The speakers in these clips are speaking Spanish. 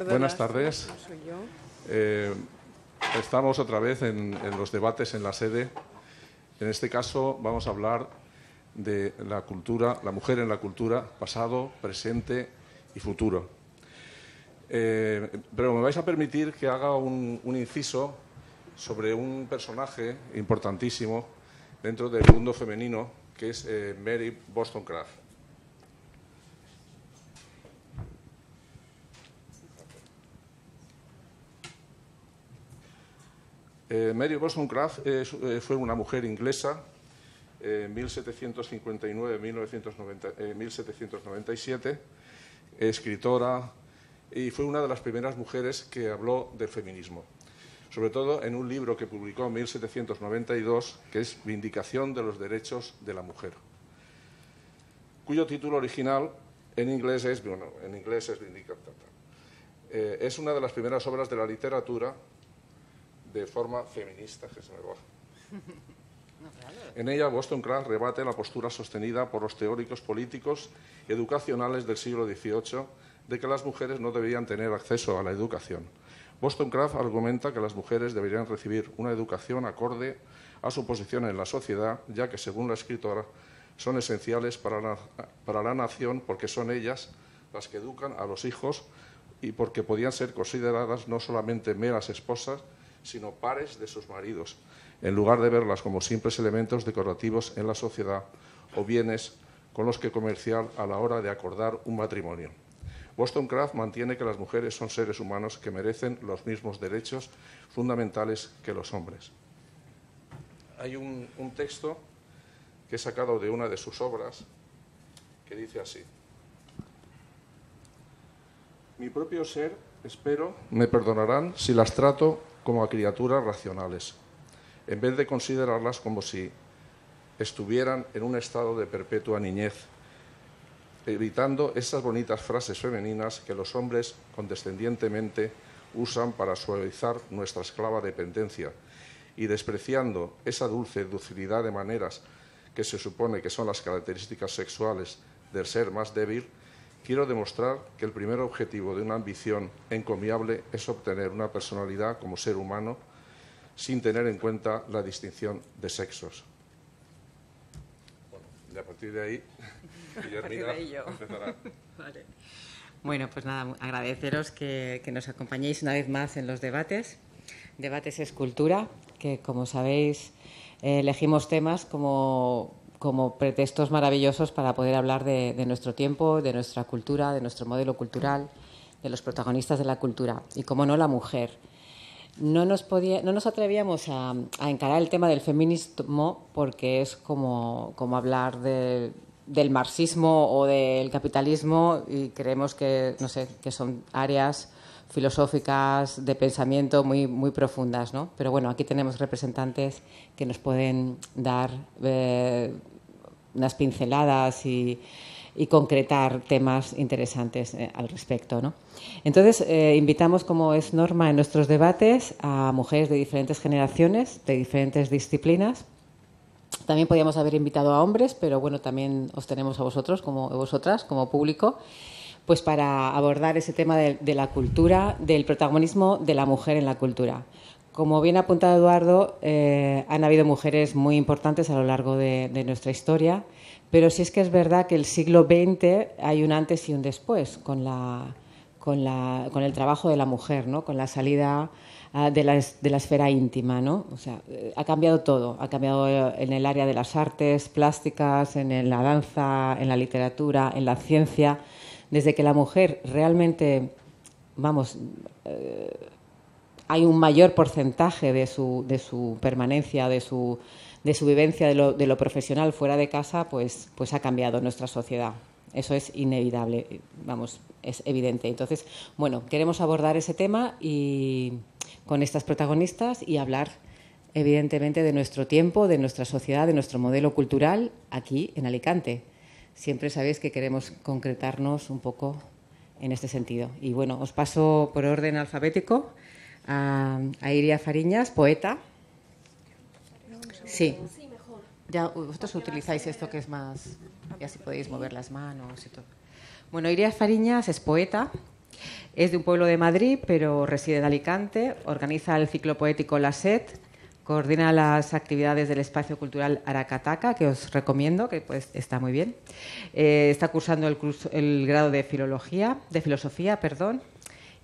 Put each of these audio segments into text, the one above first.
Buenas tardes. Estamos otra vez en los debates en la sede. En este caso vamos a hablar de la cultura, la mujer en la cultura, pasado, presente y futuro. Pero me vais a permitir que haga un inciso sobre un personaje importantísimo dentro del mundo femenino, que es Mary Wollstonecraft. Mary Wollstonecraft fue una mujer inglesa en 1759-1797, escritora, y fue una de las primeras mujeres que habló del feminismo, sobre todo en un libro que publicó en 1792, que es Vindicación de los derechos de la mujer, cuyo título original en inglés es Vindicación. Es una de las primeras obras de la literatura de forma feminista, que se me va. En ella, Wollstonecraft rebate la postura sostenida por los teóricos políticos y educacionales del siglo XVIII de que las mujeres no debían tener acceso a la educación. Wollstonecraft argumenta que las mujeres deberían recibir una educación acorde a su posición en la sociedad, ya que, según la escritora, son esenciales para la nación porque son ellas las que educan a los hijos y porque podían ser consideradas no solamente meras esposas, sino pares de sus maridos, en lugar de verlas como simples elementos decorativos en la sociedad o bienes con los que comerciar a la hora de acordar un matrimonio. Wollstonecraft mantiene que las mujeres son seres humanos que merecen los mismos derechos fundamentales que los hombres. Hay un texto que he sacado de una de sus obras que dice así: mi propio ser, espero, me perdonarán si las trato como a criaturas racionales, en vez de considerarlas como si estuvieran en un estado de perpetua niñez, evitando esas bonitas frases femeninas que los hombres condescendientemente usan para suavizar nuestra esclava dependencia y despreciando esa dulce docilidad de maneras que se supone que son las características sexuales del ser más débil. Quiero demostrar que el primer objetivo de una ambición encomiable es obtener una personalidad como ser humano sin tener en cuenta la distinción de sexos. Bueno, y a partir de ahí, Guillermina empezará. Vale. Bueno, pues nada, agradeceros que nos acompañéis una vez más en los debates. Debates es cultura, que como sabéis elegimos temas como pretextos maravillosos para poder hablar de nuestro tiempo, de nuestra cultura, de nuestro modelo cultural, de los protagonistas de la cultura y, como no, la mujer. No nos atrevíamos a encarar el tema del feminismo porque es como hablar del marxismo o del capitalismo, y creemos que, no sé, que son áreas filosóficas de pensamiento muy, muy profundas, ¿no? Pero bueno, aquí tenemos representantes que nos pueden dar unas pinceladas y concretar temas interesantes al respecto, ¿no? Entonces, invitamos, como es norma en nuestros debates, a mujeres de diferentes generaciones, de diferentes disciplinas. También podíamos haber invitado a hombres, pero bueno, también os tenemos a vosotros, vosotras, como público, pues para abordar ese tema de la cultura, del protagonismo de la mujer en la cultura. Como bien ha apuntado Eduardo, han habido mujeres muy importantes a lo largo de nuestra historia, pero sí es que es verdad que el siglo XX hay un antes y un después con el trabajo de la mujer, ¿no? Con la salida de la esfera íntima, ¿no? O sea, ha cambiado todo, ha cambiado en el área de las artes plásticas, en la danza, en la literatura, en la ciencia. Desde que la mujer realmente, hay un mayor porcentaje de su permanencia, de su vivencia de lo profesional fuera de casa, pues ha cambiado nuestra sociedad. Eso es inevitable, es evidente. Entonces, bueno, queremos abordar ese tema y con estas protagonistas y hablar, evidentemente, de nuestro tiempo, de nuestra sociedad, de nuestro modelo cultural aquí en Alicante. Siempre sabéis que queremos concretarnos un poco en este sentido. Y bueno, os paso por orden alfabético a Iria Fariñas, poeta. Sí. Ya vosotros utilizáis esto que es más, y así podéis mover las manos y todo. Bueno, Iria Fariñas es poeta, es de un pueblo de Madrid, pero reside en Alicante, organiza el ciclo poético La Sed, coordina las actividades del espacio cultural Aracataca, que os recomiendo, que pues está muy bien. Está cursando el grado de filosofía,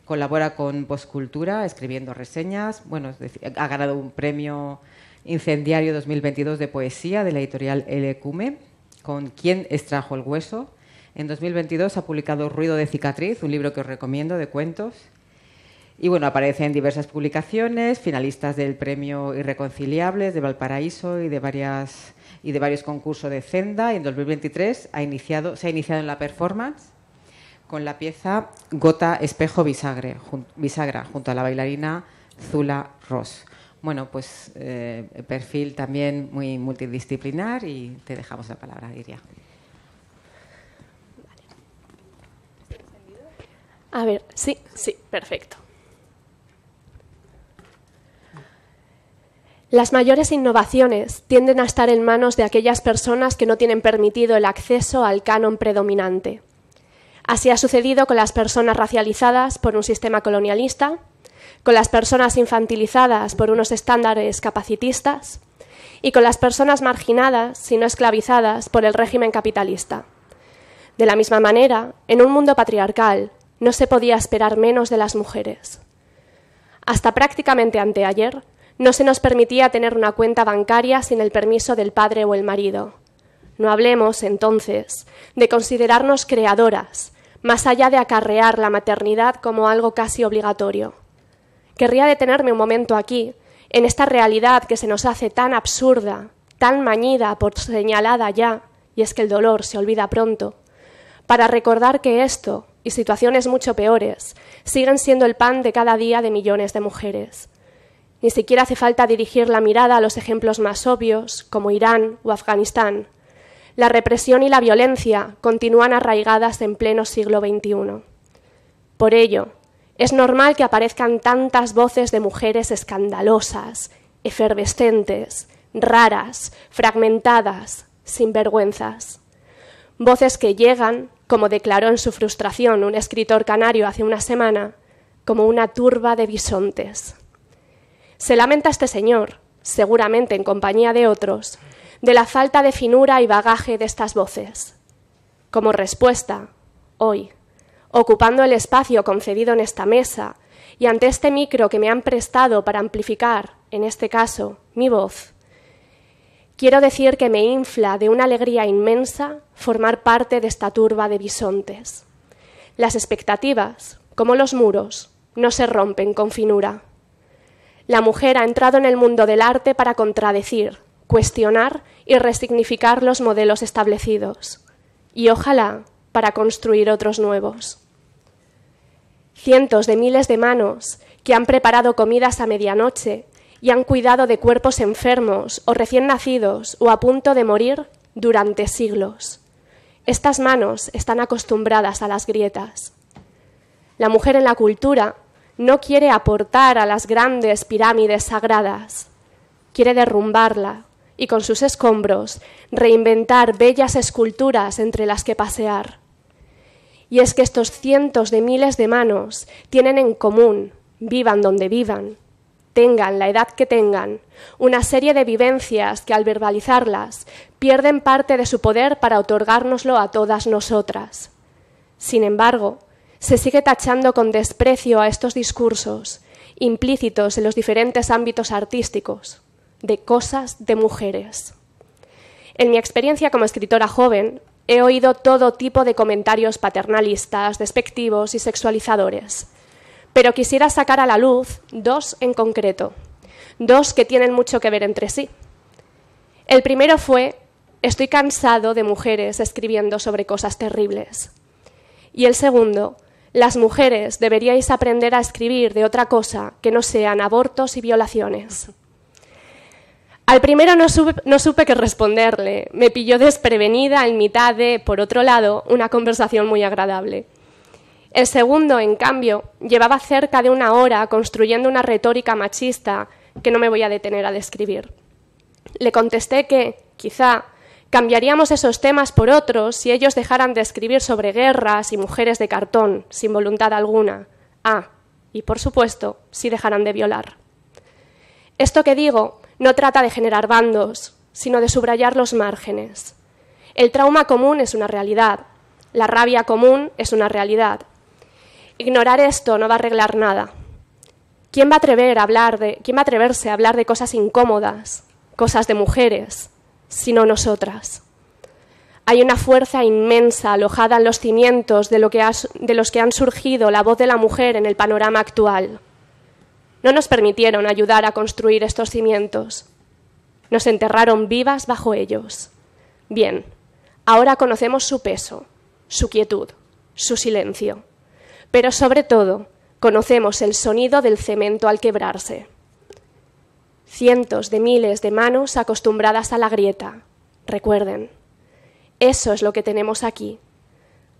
colabora con Postcultura, escribiendo reseñas. Bueno, ha ganado un premio Incendiario 2022 de poesía de la editorial El Cume, con Quien extrajo el hueso. En 2022 ha publicado Ruido de cicatriz, un libro que os recomiendo, de cuentos. Y bueno, aparece en diversas publicaciones, finalistas del premio Irreconciliables de Valparaíso y de varios concursos de Zenda. Y en 2023 se ha iniciado en la performance con la pieza Gota, espejo, bisagra, junto a la bailarina Zula Ross. Bueno, pues perfil también muy multidisciplinar, y te dejamos la palabra, Iria. A ver, sí, perfecto. Las mayores innovaciones tienden a estar en manos de aquellas personas que no tienen permitido el acceso al canon predominante. Así ha sucedido con las personas racializadas por un sistema colonialista, con las personas infantilizadas por unos estándares capacitistas y con las personas marginadas, si no esclavizadas, por el régimen capitalista. De la misma manera, en un mundo patriarcal, no se podía esperar menos de las mujeres. Hasta prácticamente anteayer, no se nos permitía tener una cuenta bancaria sin el permiso del padre o el marido. No hablemos, entonces, de considerarnos creadoras, más allá de acarrear la maternidad como algo casi obligatorio. Querría detenerme un momento aquí, en esta realidad que se nos hace tan absurda, tan mañida por señalada ya, y es que el dolor se olvida pronto, para recordar que esto, y situaciones mucho peores, siguen siendo el pan de cada día de millones de mujeres. Ni siquiera hace falta dirigir la mirada a los ejemplos más obvios, como Irán o Afganistán. La represión y la violencia continúan arraigadas en pleno siglo XXI. Por ello, es normal que aparezcan tantas voces de mujeres escandalosas, efervescentes, raras, fragmentadas, sinvergüenzas. Voces que llegan, como declaró en su frustración un escritor canario hace una semana, como una turba de bisontes. Se lamenta este señor, seguramente en compañía de otros, de la falta de finura y bagaje de estas voces. Como respuesta, hoy, ocupando el espacio concedido en esta mesa y ante este micro que me han prestado para amplificar, en este caso, mi voz, quiero decir que me infla de una alegría inmensa formar parte de esta turba de bisontes. Las expectativas, como los muros, no se rompen con finura. La mujer ha entrado en el mundo del arte para contradecir, cuestionar y resignificar los modelos establecidos, y ojalá para construir otros nuevos. Cientos de miles de manos que han preparado comidas a medianoche y han cuidado de cuerpos enfermos o recién nacidos o a punto de morir durante siglos. Estas manos están acostumbradas a las grietas. La mujer en la cultura no quiere aportar a las grandes pirámides sagradas, quiere derrumbarla y con sus escombros reinventar bellas esculturas entre las que pasear. Y es que estos cientos de miles de manos tienen en común, vivan donde vivan, tengan la edad que tengan, una serie de vivencias que al verbalizarlas pierden parte de su poder para otorgárnoslo a todas nosotras. Sin embargo, se sigue tachando con desprecio a estos discursos, implícitos en los diferentes ámbitos artísticos, de cosas de mujeres. En mi experiencia como escritora joven, he oído todo tipo de comentarios paternalistas, despectivos y sexualizadores, pero quisiera sacar a la luz dos en concreto, dos que tienen mucho que ver entre sí. El primero fue: estoy cansado de mujeres escribiendo sobre cosas terribles. Y el segundo: las mujeres deberíais aprender a escribir de otra cosa que no sean abortos y violaciones. Al primero no supe qué responderle. Me pilló desprevenida en mitad de, por otro lado, una conversación muy agradable. El segundo, en cambio, llevaba cerca de una hora construyendo una retórica machista que no me voy a detener a describir. Le contesté que, quizá, Cambiaríamos esos temas por otros si ellos dejaran de escribir sobre guerras y mujeres de cartón, sin voluntad alguna. Y por supuesto, si dejaran de violar. Esto que digo no trata de generar bandos, sino de subrayar los márgenes. El trauma común es una realidad, la rabia común es una realidad. Ignorar esto no va a arreglar nada. ¿Quién va a atreverse a hablar de cosas incómodas, cosas de mujeres, sino nosotras? Hay una fuerza inmensa alojada en los cimientos de los que han surgido la voz de la mujer en el panorama actual. No nos permitieron ayudar a construir estos cimientos. Nos enterraron vivas bajo ellos. Bien, ahora conocemos su peso, su quietud, su silencio. Pero sobre todo, conocemos el sonido del cemento al quebrarse. Cientos de miles de manos acostumbradas a la grieta. Recuerden, eso es lo que tenemos aquí.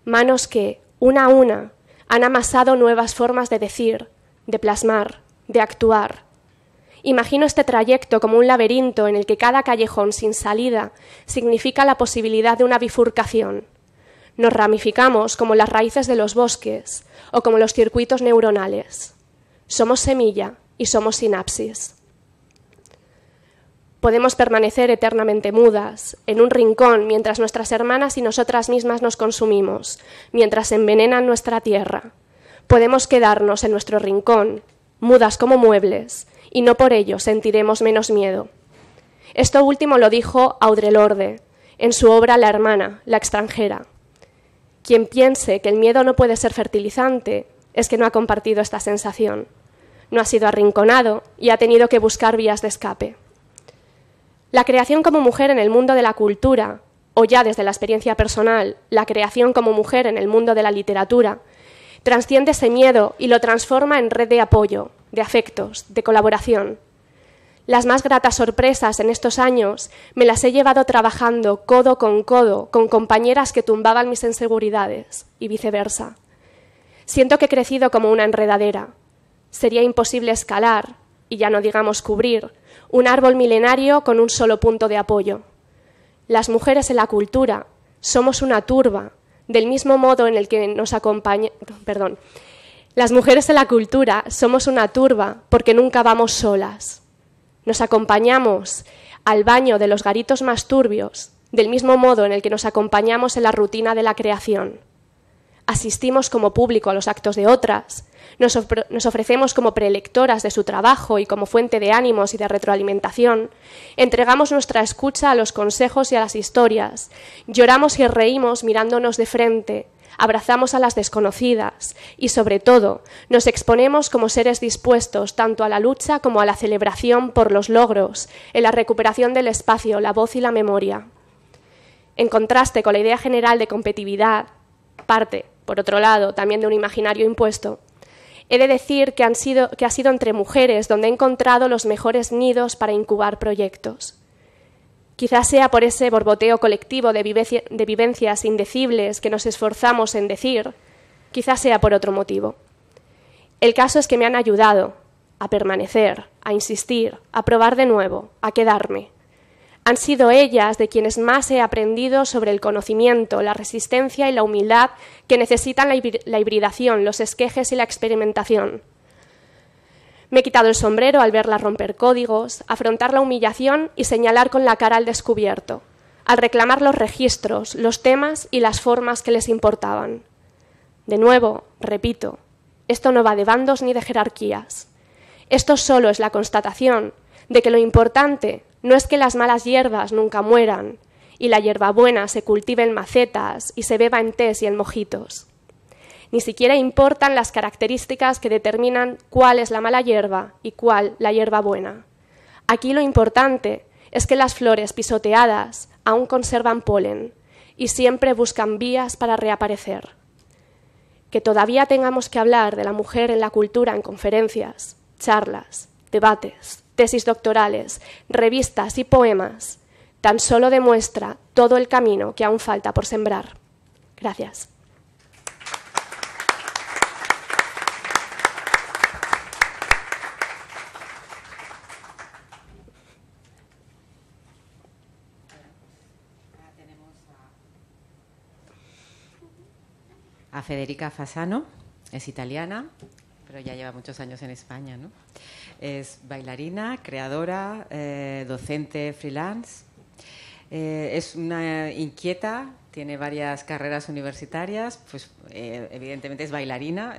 Manos que, una a una, han amasado nuevas formas de decir, de plasmar, de actuar. Imagino este trayecto como un laberinto en el que cada callejón sin salida significa la posibilidad de una bifurcación. Nos ramificamos como las raíces de los bosques o como los circuitos neuronales. Somos semilla y somos sinapsis. Podemos permanecer eternamente mudas, en un rincón, mientras nuestras hermanas y nosotras mismas nos consumimos, mientras envenenan nuestra tierra. Podemos quedarnos en nuestro rincón, mudas como muebles, y no por ello sentiremos menos miedo. Esto último lo dijo Audre Lorde, en su obra La hermana, la extranjera. Quien piense que el miedo no puede ser fertilizante es que no ha compartido esta sensación. No ha sido arrinconado y ha tenido que buscar vías de escape. La creación como mujer en el mundo de la cultura, o ya desde la experiencia personal, la creación como mujer en el mundo de la literatura, trasciende ese miedo y lo transforma en red de apoyo, de afectos, de colaboración. Las más gratas sorpresas en estos años me las he llevado trabajando codo con compañeras que tumbaban mis inseguridades y viceversa. Siento que he crecido como una enredadera. Sería imposible escalar, y ya no digamos cubrir, un árbol milenario con un solo punto de apoyo. Las mujeres en la cultura somos una turba, del mismo modo en el que nos acompaña... Las mujeres en la cultura somos una turba porque nunca vamos solas. Nos acompañamos al baño de los garitos más turbios, del mismo modo en el que nos acompañamos en la rutina de la creación. Asistimos como público a los actos de otras, nos ofrecemos como prelectoras de su trabajo y como fuente de ánimos y de retroalimentación, entregamos nuestra escucha a los consejos y a las historias, lloramos y reímos mirándonos de frente, abrazamos a las desconocidas y, sobre todo, nos exponemos como seres dispuestos tanto a la lucha como a la celebración por los logros, en la recuperación del espacio, la voz y la memoria. En contraste con la idea general de competitividad, parte, por otro lado, también de un imaginario impuesto, he de decir que ha sido entre mujeres donde he encontrado los mejores nidos para incubar proyectos. Quizás sea por ese borboteo colectivo de vivencias indecibles que nos esforzamos en decir, quizás sea por otro motivo. El caso es que me han ayudado a permanecer, a insistir, a probar de nuevo, a quedarme. Han sido ellas de quienes más he aprendido sobre el conocimiento, la resistencia y la humildad que necesitan la hibridación, los esquejes y la experimentación. Me he quitado el sombrero al verlas romper códigos, afrontar la humillación y señalar con la cara al descubierto, al reclamar los registros, los temas y las formas que les importaban. De nuevo, repito, esto no va de bandos ni de jerarquías. Esto solo es la constatación de que lo importante no es que las malas hierbas nunca mueran y la hierbabuena se cultive en macetas y se beba en tés y en mojitos. Ni siquiera importan las características que determinan cuál es la mala hierba y cuál la hierba buena. Aquí lo importante es que las flores pisoteadas aún conservan polen y siempre buscan vías para reaparecer. Que todavía tengamos que hablar de la mujer en la cultura en conferencias, charlas, debates, tesis doctorales, revistas y poemas, tan solo demuestra todo el camino que aún falta por sembrar. Gracias. a Federica Fasano, es italiana, pero ya lleva muchos años en España, ¿no? Es bailarina, creadora, docente freelance. Es una inquieta, tiene varias carreras universitarias, pues evidentemente es bailarina,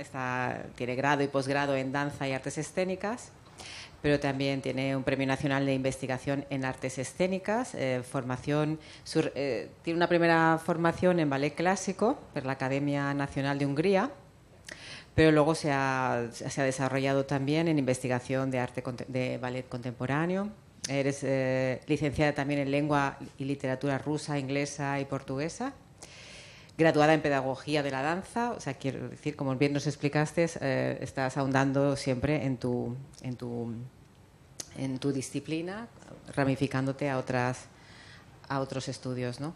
tiene grado y posgrado en danza y artes escénicas, pero también tiene un Premio Nacional de Investigación en Artes Escénicas, tiene una primera formación en ballet clásico por la Academia Nacional de Hungría, pero luego se ha desarrollado también en investigación de ballet contemporáneo. Eres licenciada también en lengua y literatura rusa, inglesa y portuguesa, graduada en pedagogía de la danza. O sea, quiero decir, como bien nos explicaste, estás ahondando siempre en tu disciplina, ramificándote a otros estudios, ¿no?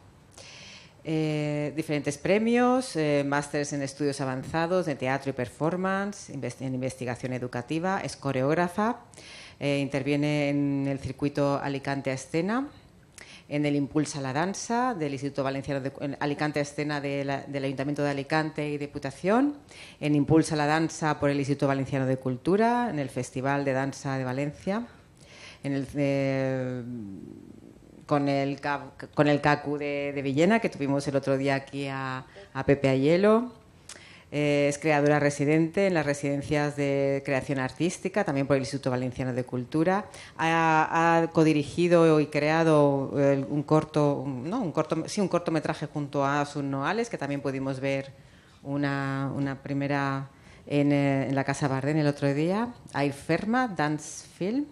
Diferentes premios, másteres en estudios avanzados de teatro y performance, en investigación educativa, es coreógrafa, interviene en el circuito Alicante a Escena, en el Impulsa la Danza del Instituto Valenciano de Alicante a Escena del Ayuntamiento de Alicante y Diputación, en Impulsa la Danza por el Instituto Valenciano de Cultura, en el Festival de Danza de Valencia, con el CACU de Villena, que tuvimos el otro día aquí a Pepe Ayelo. Es creadora residente en las residencias de creación artística, también por el Instituto Valenciano de Cultura. Ha codirigido y creado un cortometraje junto a Asun Noales, que también pudimos ver una primera en la Casa Bardén el otro día. Air Ferma, Dance Film.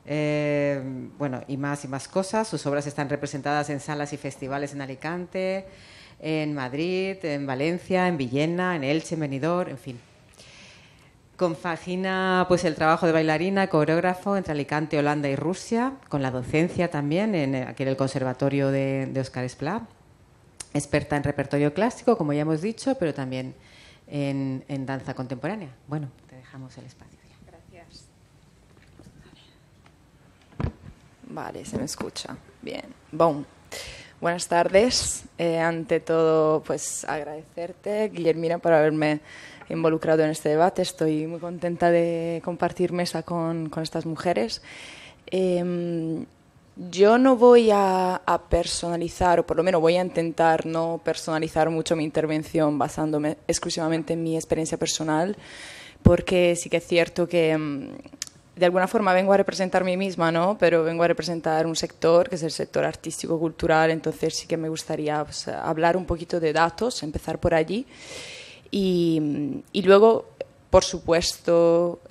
Y más cosas. Sus obras están representadas en salas y festivales en Alicante, en Madrid, en Valencia, en Villena, en Elche, en Benidorm, en fin. Compagina pues el trabajo de bailarina, coreógrafo entre Alicante, Holanda y Rusia, con la docencia también aquí en el Conservatorio de Óscar Esplá. Experta en repertorio clásico, como ya hemos dicho, pero también en danza contemporánea. Bueno, te dejamos el espacio. Gracias. Vale, se me escucha. Bien. Bon. Buenas tardes. Ante todo, pues agradecerte, Guillermina, por haberme involucrado en este debate. Estoy muy contenta de compartir mesa con estas mujeres. Yo no voy a personalizar, o por lo menos voy a intentar no personalizar mucho mi intervención basándome exclusivamente en mi experiencia personal, porque sí que es cierto que de alguna forma vengo a representar a mí misma, ¿no? Pero vengo a representar un sector, que es el sector artístico-cultural, entonces sí que me gustaría pues, hablar un poquito de datos, empezar por allí y luego, por supuesto,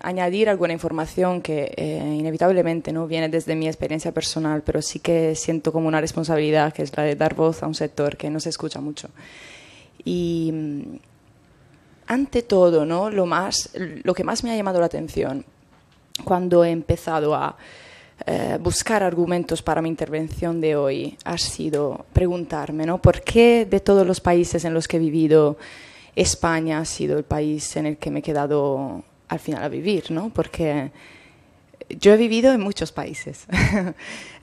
añadir alguna información que inevitablemente no viene desde mi experiencia personal, pero sí que siento como una responsabilidad, que es la de dar voz a un sector que no se escucha mucho. Y ante todo, ¿no? Lo que más me ha llamado la atención cuando he empezado a buscar argumentos para mi intervención de hoy ha sido preguntarme, ¿no? ¿Por qué de todos los países en los que he vivido, España ha sido el país en el que me he quedado al final a vivir, ¿no? Porque yo he vivido en muchos países,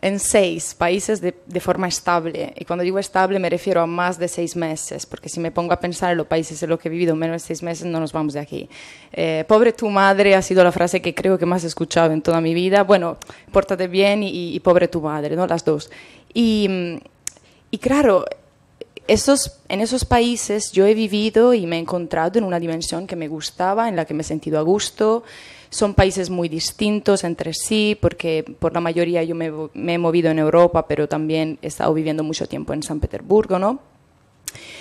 en 6 países de forma estable. Y cuando digo estable me refiero a más de 6 meses, porque si me pongo a pensar en los países en los que he vivido menos de 6 meses, no nos vamos de aquí. Pobre tu madre ha sido la frase que creo que más he escuchado en toda mi vida. Bueno, pórtate bien y pobre tu madre, ¿no? Las dos. Y claro, en esos países yo he vivido y me he encontrado en una dimensión que me gustaba, en la que me he sentido a gusto. Son países muy distintos entre sí, porque por la mayoría yo me he movido en Europa, pero también he estado viviendo mucho tiempo en San Petersburgo, ¿no?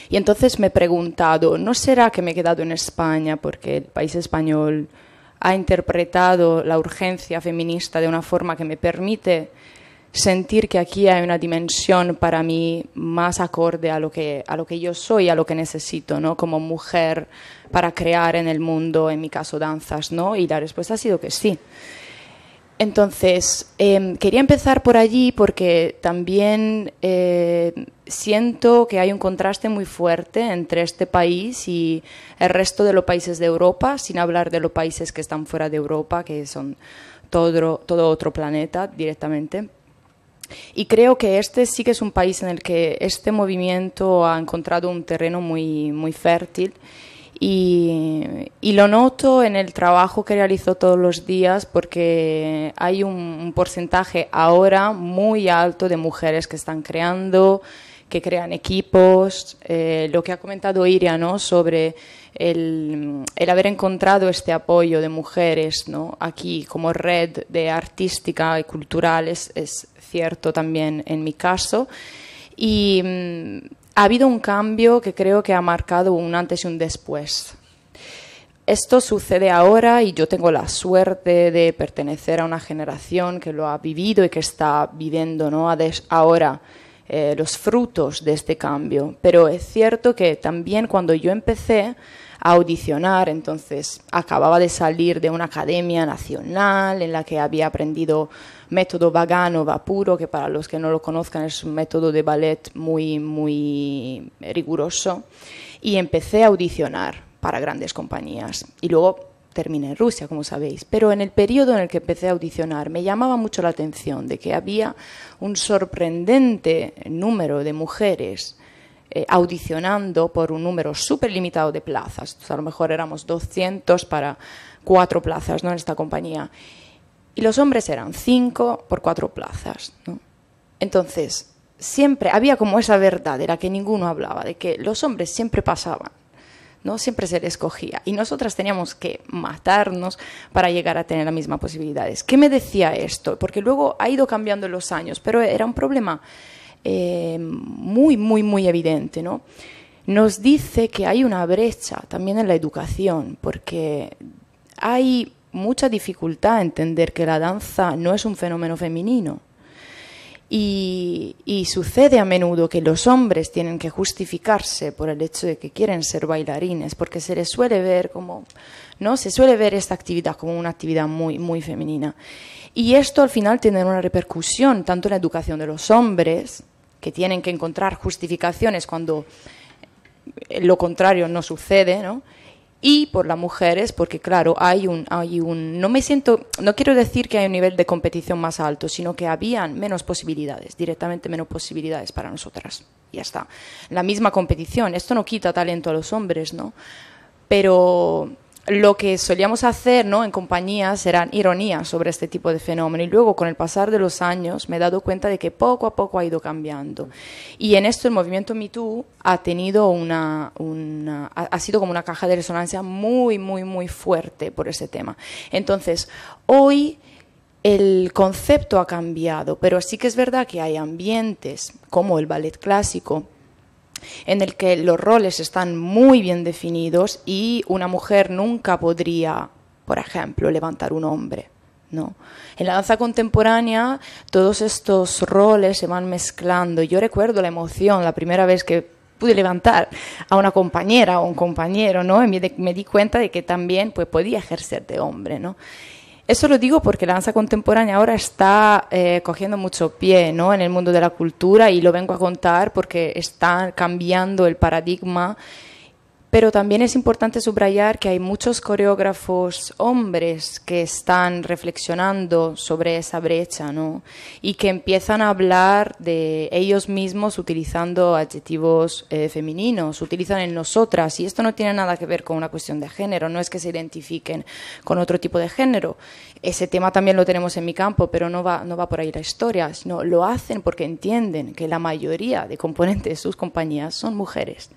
Y entonces me he preguntado, ¿no será que me he quedado en España porque el país español ha interpretado la urgencia feminista de una forma que me permite sentir que aquí hay una dimensión para mí más acorde a lo que yo soy, a lo que necesito, ¿no? Como mujer para crear en el mundo, en mi caso danzas, ¿no? Y la respuesta ha sido que sí. Entonces, quería empezar por allí porque también siento que hay un contraste muy fuerte entre este país y el resto de los países de Europa, sin hablar de los países que están fuera de Europa, que son todo otro planeta directamente. Y creo que este sí que es un país en el que este movimiento ha encontrado un terreno muy, muy fértil y lo noto en el trabajo que realizo todos los días porque hay un porcentaje ahora muy alto de mujeres que están creando, que crean equipos. Lo que ha comentado Iria, ¿no?, sobre el haber encontrado este apoyo de mujeres, ¿no?, aquí como red de artística y cultural es cierto también en mi caso. Y ha habido un cambio que creo que ha marcado un antes y un después. Esto sucede ahora y yo tengo la suerte de pertenecer a una generación que lo ha vivido y que está viviendo, ¿no?, ahora los frutos de este cambio. Pero es cierto que también cuando yo empecé a audicionar, entonces acababa de salir de una academia nacional en la que había aprendido método Vaganova puro, que para los que no lo conozcan es un método de ballet muy, muy riguroso, y empecé a audicionar para grandes compañías. Y luego terminé en Rusia, como sabéis. Pero en el periodo en el que empecé a audicionar me llamaba mucho la atención de que había un sorprendente número de mujeres audicionando por un número súper limitado de plazas. Entonces, a lo mejor éramos 200 para 4 plazas, ¿no?, en esta compañía. Y los hombres eran 5 por 4 plazas, ¿no? Entonces, siempre había como esa verdad de la que ninguno hablaba, de que los hombres siempre pasaban, ¿no? Siempre se les cogía. Y nosotras teníamos que matarnos para llegar a tener las mismas posibilidades. ¿Qué me decía esto? Porque luego ha ido cambiando en los años, pero era un problema muy, muy, muy evidente, ¿no? Nos dice que hay una brecha también en la educación, porque hay mucha dificultad en entender que la danza no es un fenómeno femenino. Y sucede a menudo que los hombres tienen que justificarse por el hecho de que quieren ser bailarines, porque se les suele ver como, ¿no?, se suele ver esta actividad como una actividad muy, muy femenina. Y esto al final tiene una repercusión tanto en la educación de los hombres, que tienen que encontrar justificaciones cuando lo contrario no sucede, ¿no?, y por las mujeres, porque claro, no quiero decir que hay un nivel de competición más alto, sino que habían menos posibilidades, directamente menos posibilidades para nosotras. Ya está. La misma competición. Esto no quita talento a los hombres, ¿no? Pero lo que solíamos hacer, ¿no?, en compañías eran ironías sobre este tipo de fenómeno. Y luego, con el pasar de los años, me he dado cuenta de que poco a poco ha ido cambiando. Y en esto el movimiento Me Too ha tenido ha sido como una caja de resonancia muy, muy, muy fuerte por ese tema. Entonces, hoy el concepto ha cambiado, pero sí que es verdad que hay ambientes como el ballet clásico en el que los roles están muy bien definidos y una mujer nunca podría, por ejemplo, levantar un hombre, ¿no? En la danza contemporánea todos estos roles se van mezclando. Yo recuerdo la emoción la primera vez que pude levantar a una compañera o un compañero, ¿no? Y me di cuenta de que también pues, podía ejercer de hombre, ¿no? Eso lo digo porque la danza contemporánea ahora está cogiendo mucho pie, ¿no?, en el mundo de la cultura, y lo vengo a contar porque está cambiando el paradigma. Pero también es importante subrayar que hay muchos coreógrafos hombres que están reflexionando sobre esa brecha, ¿no?, y que empiezan a hablar de ellos mismos utilizando adjetivos femeninos, utilizan el nosotras, y esto no tiene nada que ver con una cuestión de género, no es que se identifiquen con otro tipo de género. Ese tema también lo tenemos en mi campo, pero no va por ahí la historia, sino lo hacen porque entienden que la mayoría de componentes de sus compañías son mujeres,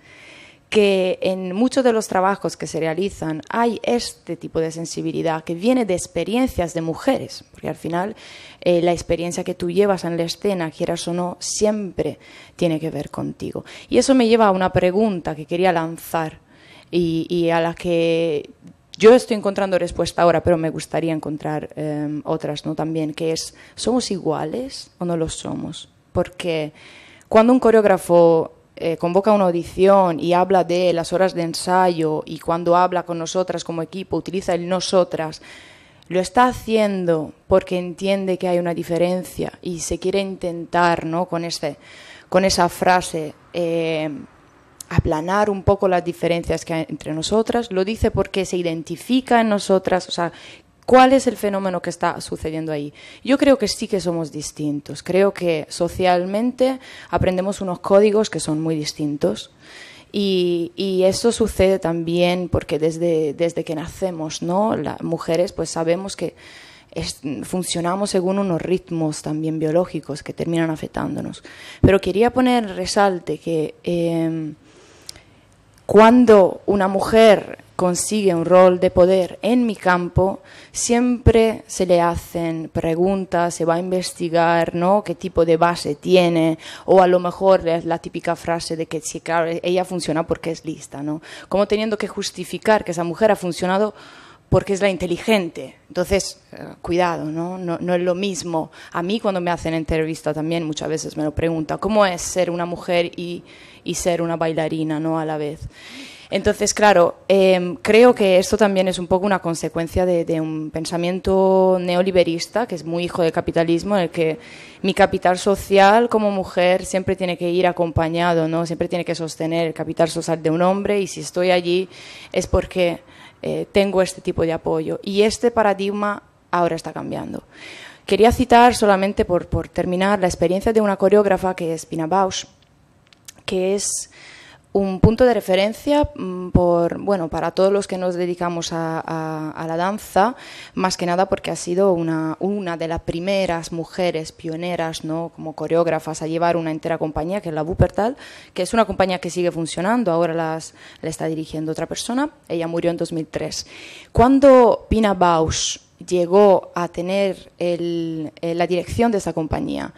que en muchos de los trabajos que se realizan hay este tipo de sensibilidad que viene de experiencias de mujeres, porque al final la experiencia que tú llevas en la escena, quieras o no, siempre tiene que ver contigo. Y eso me lleva a una pregunta que quería lanzar y a la que yo estoy encontrando respuesta ahora, pero me gustaría encontrar otras, ¿no?, también, que es, ¿somos iguales o no lo somos? Porque cuando un coreógrafo convoca una audición y habla de las horas de ensayo, y cuando habla con nosotras como equipo utiliza el nosotras, lo está haciendo porque entiende que hay una diferencia y se quiere intentar, ¿no?, con esa frase aplanar un poco las diferencias que hay entre nosotras. Lo dice porque se identifica en nosotras, o sea, ¿Cuál es el fenómeno que está sucediendo ahí? Yo creo que sí que somos distintos. Creo que socialmente aprendemos unos códigos que son muy distintos. Y eso sucede también porque desde que nacemos, ¿no? Las mujeres pues sabemos que funcionamos según unos ritmos también biológicos que terminan afectándonos. Pero quería poner en resalte que cuando una mujer consigue un rol de poder en mi campo, siempre se le hacen preguntas, se va a investigar, ¿no?, qué tipo de base tiene, o a lo mejor es la típica frase de que sí, claro, ella funciona porque es lista, ¿no? Como teniendo que justificar que esa mujer ha funcionado porque es la inteligente. Entonces, cuidado, ¿no? No es lo mismo. A mí cuando me hacen entrevista también muchas veces me lo preguntan, ¿cómo es ser una mujer y ser una bailarina, ¿no?, a la vez? Entonces, claro, creo que esto también es un poco una consecuencia de un pensamiento neoliberista, que es muy hijo del capitalismo, en el que mi capital social como mujer siempre tiene que ir acompañado, ¿no? Siempre tiene que sostener el capital social de un hombre, y si estoy allí es porque tengo este tipo de apoyo. Y este paradigma ahora está cambiando. Quería citar solamente por terminar la experiencia de una coreógrafa que es Pina Bausch, que es un punto de referencia para todos los que nos dedicamos a la danza, más que nada porque ha sido una de las primeras mujeres pioneras, ¿no?, como coreógrafas a llevar una entera compañía, que es la Wuppertal, que es una compañía que sigue funcionando, ahora la está dirigiendo otra persona. Ella murió en 2003. Cuando Pina Bausch llegó a tener la dirección de esa compañía,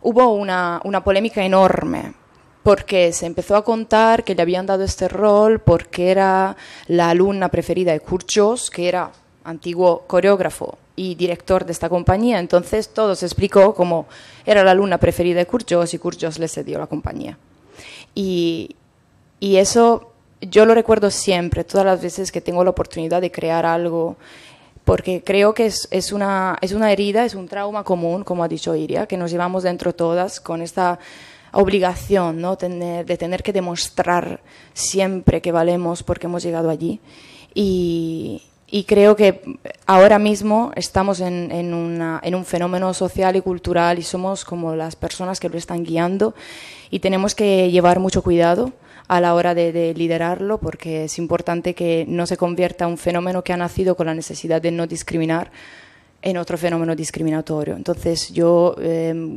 hubo una polémica enorme, porque se empezó a contar que le habían dado este rol porque era la alumna preferida de Kurt Jooss, que era antiguo coreógrafo y director de esta compañía. Entonces todo se explicó como era la alumna preferida de Kurt Jooss y Kurt Jooss le cedió la compañía. Y eso yo lo recuerdo siempre, todas las veces que tengo la oportunidad de crear algo, porque creo que es una herida, es un trauma común, como ha dicho Iria, que nos llevamos dentro todas con esta obligación, ¿no?, de tener que demostrar siempre que valemos porque hemos llegado allí. Y creo que ahora mismo estamos en un fenómeno social y cultural y somos como las personas que lo están guiando, y tenemos que llevar mucho cuidado a la hora de liderarlo, porque es importante que no se convierta un fenómeno que ha nacido con la necesidad de no discriminar en otro fenómeno discriminatorio. Entonces yo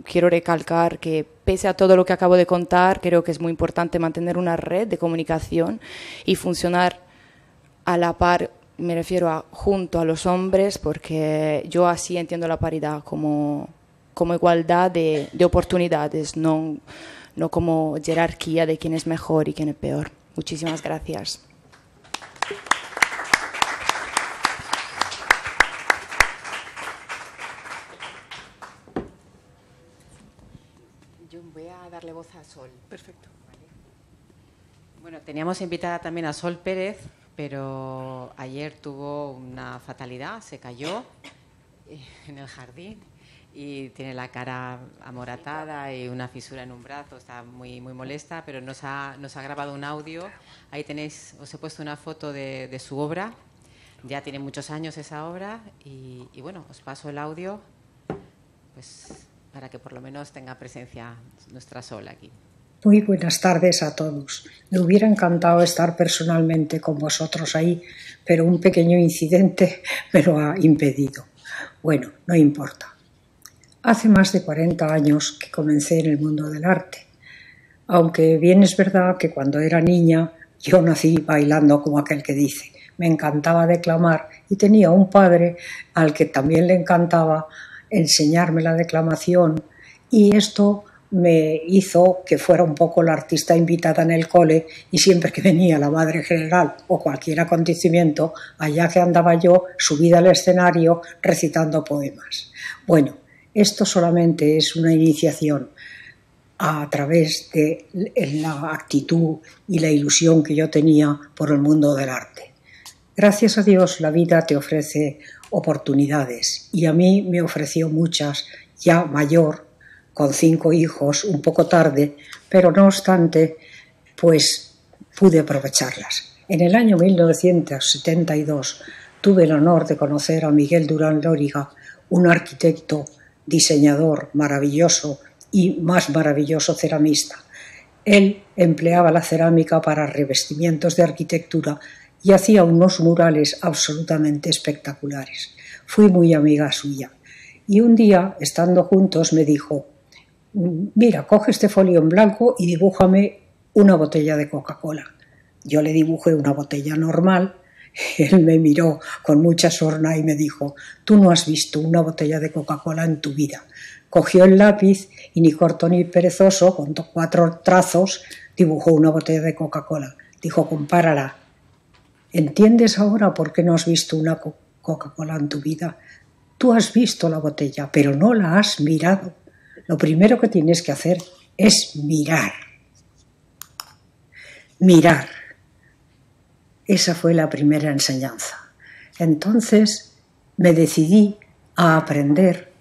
quiero recalcar que pese a todo lo que acabo de contar, creo que es muy importante mantener una red de comunicación y funcionar a la par, me refiero a junto a los hombres, porque yo así entiendo la paridad como igualdad de oportunidades, no como jerarquía de quién es mejor y quién es peor. Muchísimas gracias. Yo voy a darle voz a Sol. Perfecto. ¿Vale? Bueno, teníamos invitada también a Sol Pérez, pero ayer tuvo una fatalidad, se cayó en el jardín y tiene la cara amoratada y una fisura en un brazo, está muy, muy molesta, pero nos ha grabado un audio. Ahí tenéis, os he puesto una foto de su obra, ya tiene muchos años esa obra, y bueno, os paso el audio, pues para que por lo menos tenga presencia nuestra Sol aquí. Muy buenas tardes a todos. Me hubiera encantado estar personalmente con vosotros ahí, pero un pequeño incidente me lo ha impedido. Bueno, no importa. Hace más de 40 años que comencé en el mundo del arte, aunque bien es verdad que cuando era niña yo nací bailando, como aquel que dice. Me encantaba declamar y tenía un padre al que también le encantaba enseñarme la declamación, y esto me hizo que fuera un poco la artista invitada en el cole, y siempre que venía la madre general o cualquier acontecimiento, allá que andaba yo, subida al escenario recitando poemas. Bueno, esto solamente es una iniciación a través de la actitud y la ilusión que yo tenía por el mundo del arte. Gracias a Dios la vida te ofrece oportunidades, y a mí me ofreció muchas, ya mayor, con 5 hijos, un poco tarde, pero no obstante, pues pude aprovecharlas. En el año 1972 tuve el honor de conocer a Miguel Durán Lóriga, un arquitecto, diseñador maravilloso y más maravilloso ceramista. Él empleaba la cerámica para revestimientos de arquitectura y hacía unos murales absolutamente espectaculares. Fui muy amiga suya. Y un día, estando juntos, me dijo: mira, coge este folio en blanco y dibújame una botella de Coca-Cola. Yo le dibujé una botella normal. Él me miró con mucha sorna y me dijo: tú no has visto una botella de Coca-Cola en tu vida. Cogió el lápiz y, ni corto ni perezoso, con 4 trazos, dibujó una botella de Coca-Cola. Dijo: compárala. ¿Entiendes ahora por qué no has visto una Coca-Cola en tu vida? Tú has visto la botella, pero no la has mirado. Lo primero que tienes que hacer es mirar. Mirar. Esa fue la primera enseñanza. Entonces me decidí a aprender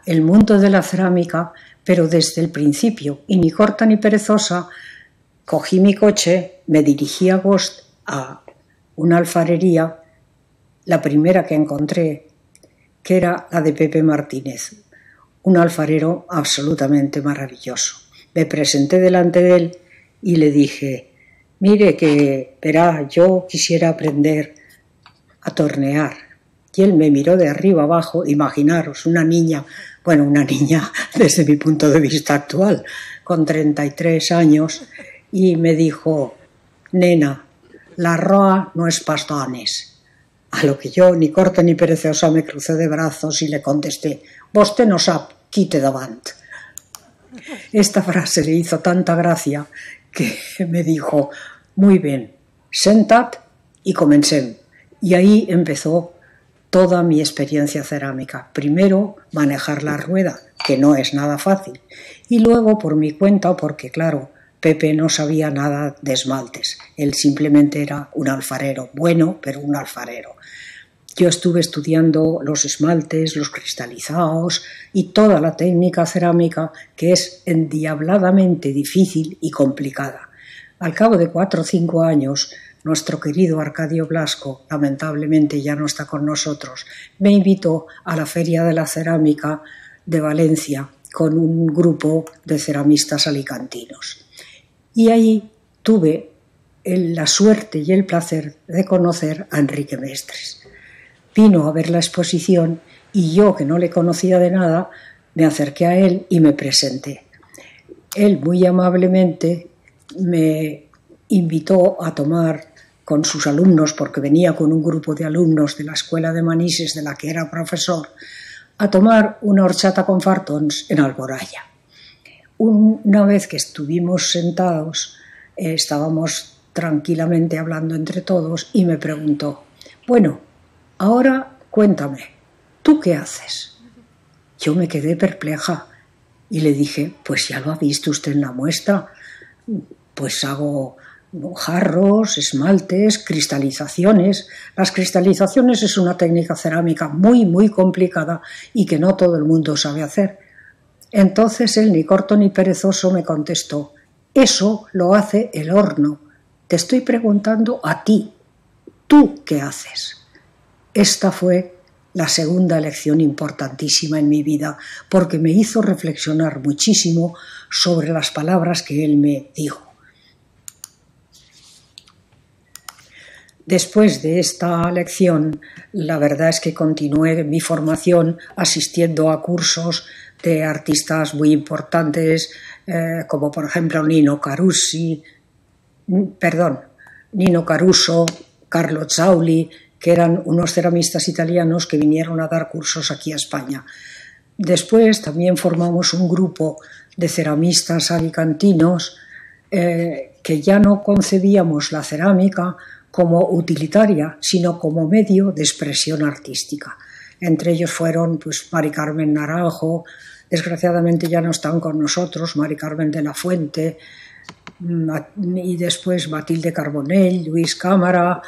el mundo de la cerámica, pero desde el principio, y ni corta ni perezosa, cogí mi coche, me dirigí a Agost, a una alfarería, la primera que encontré, que era la de Pepe Martínez, un alfarero absolutamente maravilloso. Me presenté delante de él y le dije: mire que, verá, yo quisiera aprender a tornear. Y él me miró de arriba abajo, imaginaros, una niña desde mi punto de vista actual, con 33 años, y me dijo: nena, la roa no es pastones. A lo que yo, ni corta ni perezosa, me crucé de brazos y le contesté: vostè no sap qui té davant. Esta frase le hizo tanta gracia que me dijo: muy bien, sentad y comencem. Y ahí empezó toda mi experiencia cerámica. Primero, manejar la rueda, que no es nada fácil, y luego por mi cuenta, porque claro, Pepe no sabía nada de esmaltes. Él simplemente era un alfarero, bueno, pero un alfarero. Yo estuve estudiando los esmaltes, los cristalizados y toda la técnica cerámica, que es endiabladamente difícil y complicada. Al cabo de 4 o 5 años, nuestro querido Arcadio Blasco, lamentablemente ya no está con nosotros, me invitó a la Feria de la Cerámica de Valencia con un grupo de ceramistas alicantinos. Y ahí tuve la suerte y el placer de conocer a Enrique Mestres. Vino a ver la exposición y yo, que no le conocía de nada, me acerqué a él y me presenté. Él muy amablemente me invitó a tomar con sus alumnos, porque venía con un grupo de alumnos de la Escuela de Manises, de la que era profesor, a tomar una horchata con fartons en Alboraya. Una vez que estuvimos sentados, estábamos tranquilamente hablando entre todos y me preguntó: bueno, ahora cuéntame, ¿tú qué haces? Yo me quedé perpleja y le dije: pues ya lo ha visto usted en la muestra, pues hago jarros, esmaltes, cristalizaciones. Las cristalizaciones es una técnica cerámica muy, muy complicada y que no todo el mundo sabe hacer. Entonces él, ni corto ni perezoso, me contestó: eso lo hace el horno. Te estoy preguntando a ti, ¿tú qué haces? Esta fue la segunda lección importantísima en mi vida, porque me hizo reflexionar muchísimo sobre las palabras que él me dijo. Después de esta lección, la verdad es que continué mi formación asistiendo a cursos de artistas muy importantes, como por ejemplo Nino Caruso, Carlo Zauli, que eran unos ceramistas italianos que vinieron a dar cursos aquí a España. Después también formamos un grupo de ceramistas alicantinos que ya no concebíamos la cerámica como utilitaria, sino como medio de expresión artística. Entre ellos fueron pues Mari Carmen Naranjo, desgraciadamente ya no están con nosotros, Mari Carmen de la Fuente, y después Matilde Carbonell, Luis Cámara,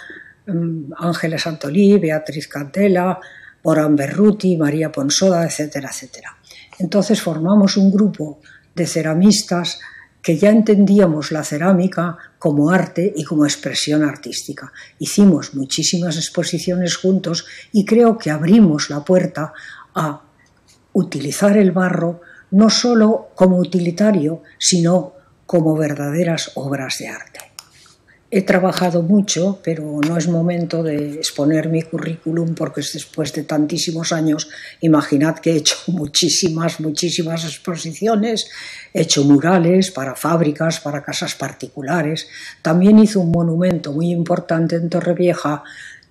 Ángeles Antolí, Beatriz Cantela, Morán Berruti, María Ponsoda, etcétera, etcétera. Entonces formamos un grupo de ceramistas que ya entendíamos la cerámica como arte y como expresión artística. Hicimos muchísimas exposiciones juntos y creo que abrimos la puerta a utilizar el barro no solo como utilitario, sino como verdaderas obras de arte. He trabajado mucho, pero no es momento de exponer mi currículum porque es después de tantísimos años. Imaginad que he hecho muchísimas exposiciones, he hecho murales para fábricas, para casas particulares. También hice un monumento muy importante en Torrevieja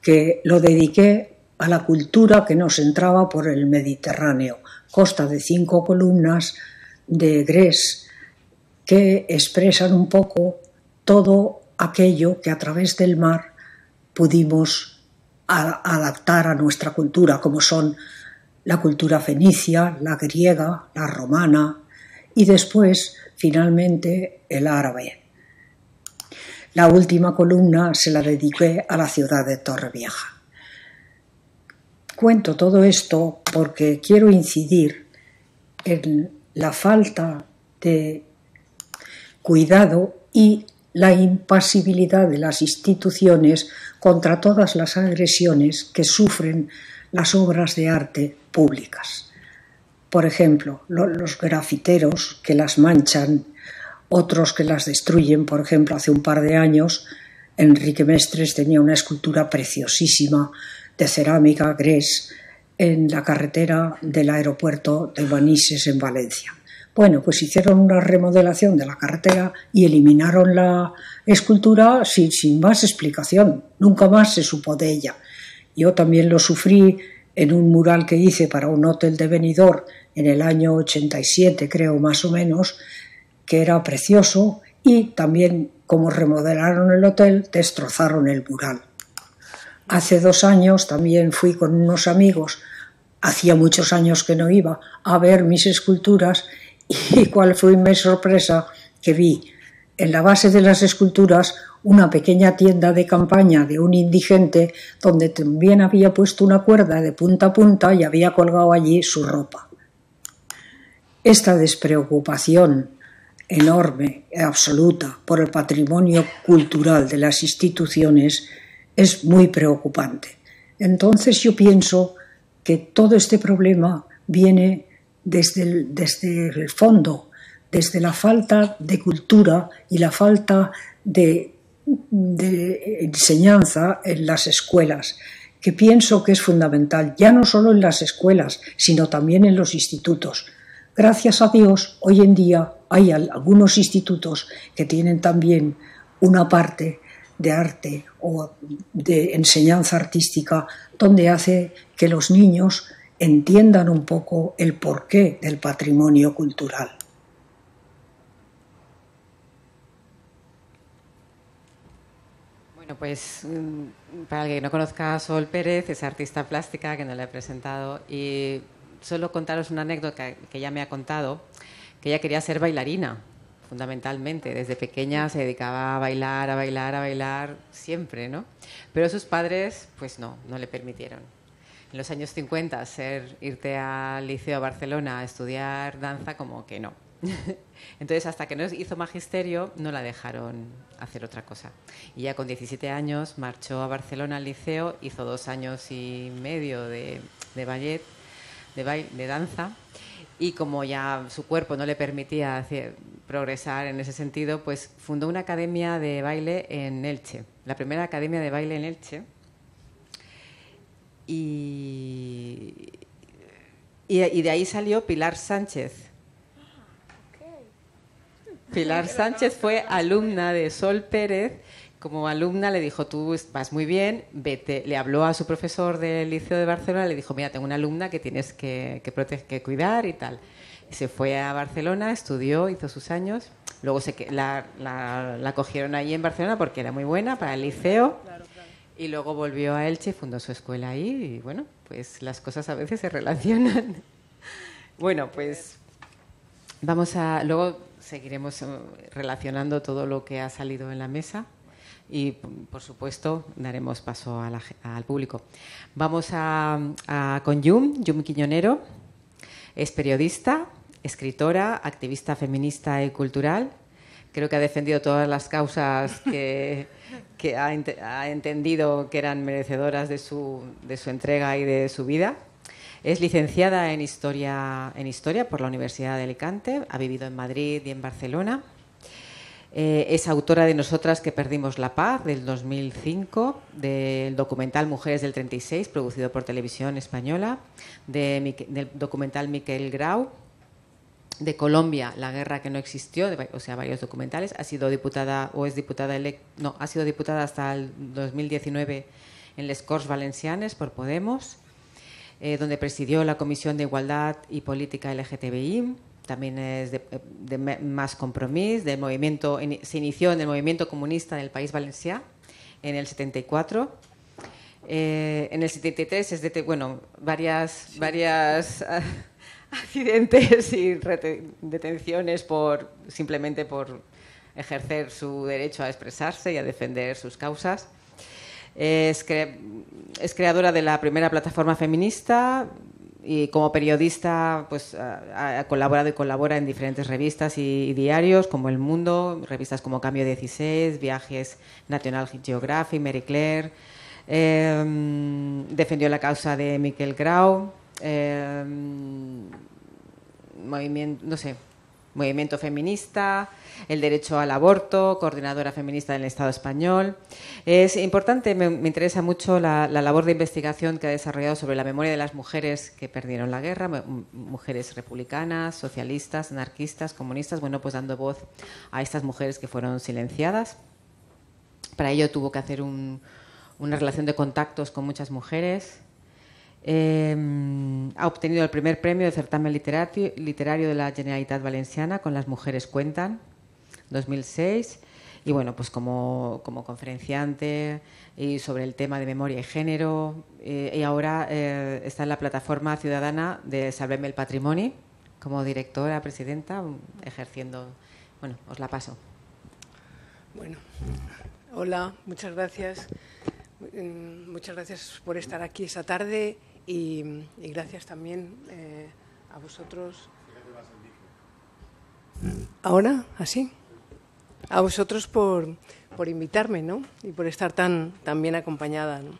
que lo dediqué a la cultura que nos entraba por el Mediterráneo. Consta de 5 columnas de grés que expresan un poco todo aquello que a través del mar pudimos adaptar a nuestra cultura, como son la cultura fenicia, la griega, la romana y después, finalmente, el árabe. La última columna se la dediqué a la ciudad de Torrevieja. Cuento todo esto porque quiero incidir en la falta de cuidado y la impasibilidad de las instituciones contra todas las agresiones que sufren las obras de arte públicas. Por ejemplo, los grafiteros que las manchan, otros que las destruyen. Por ejemplo, hace un par de años Enrique Mestres tenía una escultura preciosísima de cerámica grés en la carretera del aeropuerto de Manises en Valencia. Bueno, pues hicieron una remodelación de la carretera y eliminaron la escultura sin más explicación. Nunca más se supo de ella. Yo también lo sufrí en un mural que hice para un hotel de Benidorm en el año 87, creo, más o menos, que era precioso, y también, como remodelaron el hotel, destrozaron el mural. Hace 2 años también fui con unos amigos, hacía muchos años que no iba, a ver mis esculturas. Y cuál fue mi sorpresa que vi en la base de las esculturas una pequeña tienda de campaña de un indigente donde también había puesto una cuerda de punta a punta y había colgado allí su ropa. Esta despreocupación enorme, absoluta, por el patrimonio cultural de las instituciones es muy preocupante. Entonces yo pienso que todo este problema viene desde el fondo, desde la falta de cultura y la falta de enseñanza en las escuelas, que pienso que es fundamental, ya no solo en las escuelas, sino también en los institutos. Gracias a Dios, hoy en día hay algunos institutos que tienen también una parte de arte o de enseñanza artística donde hace que los niños entiendan un poco el porqué del patrimonio cultural. Bueno, pues para el que no conozca a Sol Pérez, es artista plástica, que no la he presentado, y solo contaros una anécdota que ella me ha contado, que ella quería ser bailarina, fundamentalmente. Desde pequeña se dedicaba a bailar siempre, ¿no? Pero sus padres, pues no le permitieron. En los años 50, irte al Liceo de Barcelona a estudiar danza, como que no. Entonces, hasta que no hizo magisterio, no la dejaron hacer otra cosa. Y ya con 17 años marchó a Barcelona al liceo, hizo 2 años y medio de ballet, de danza, y como ya su cuerpo no le permitía progresar en ese sentido, pues fundó una academia de baile en Elche, la primera academia de baile en Elche. Y de ahí salió Pilar Sánchez. Pilar Sánchez fue alumna de Sol Pérez. Como alumna le dijo, tú vas muy bien, vete. Le habló a su profesor del Liceo de Barcelona, le dijo, mira, tengo una alumna que tienes que cuidar y tal. Y se fue a Barcelona, estudió, hizo sus años. Luego la cogieron allí en Barcelona porque era muy buena para el liceo. Y luego volvió a Elche, fundó su escuela ahí y, bueno, pues las cosas a veces se relacionan. Bueno, pues luego seguiremos relacionando todo lo que ha salido en la mesa y, por supuesto, daremos paso al público. Vamos con Yum Quiñonero. Es periodista, escritora, activista feminista y cultural. Creo que ha defendido todas las causas que ha entendido que eran merecedoras de su entrega y de su vida. Es licenciada en Historia por la Universidad de Alicante, ha vivido en Madrid y en Barcelona. Es autora de Nosotras que perdimos la paz, del 2005, del documental Mujeres del 36, producido por Televisión Española, del documental Miquel Grau, de Colombia, La guerra que no existió, o sea, varios documentales. Ha sido diputada ha sido diputada hasta el 2019 en les Corts Valencianes por Podemos, donde presidió la Comisión de Igualdad y Política LGTBI. También es de Más Compromís, se inició en el movimiento comunista del País Valencià en el 74. En el 73 varias accidentes y detenciones simplemente por ejercer su derecho a expresarse y a defender sus causas. Es creadora de la primera plataforma feminista y como periodista pues ha colaborado y colabora en diferentes revistas y diarios como El Mundo, revistas como Cambio 16, Viajes, National Geographic, Marie Claire. Defendió la causa de Miquel Grau, movimiento feminista, el derecho al aborto, coordinadora feminista del Estado español. Es importante, me interesa mucho la labor de investigación que ha desarrollado sobre la memoria de las mujeres que perdieron la guerra, mujeres republicanas, socialistas, anarquistas, comunistas, pues dando voz a estas mujeres que fueron silenciadas. Para ello tuvo que hacer una relación de contactos con muchas mujeres. Ha obtenido el primer premio de certamen literario de la Generalitat Valenciana con Las mujeres cuentan, 2006, y pues como conferenciante y sobre el tema de memoria y género, y ahora está en la plataforma ciudadana de Salvem el Patrimoni como directora, presidenta, ejerciendo. Os la paso. Bueno, hola, muchas gracias. Muchas gracias por estar aquí esta tarde y gracias también a vosotros. ¿Ahora? ¿Así? A vosotros por invitarme, ¿no? Y por estar tan bien acompañada, ¿no?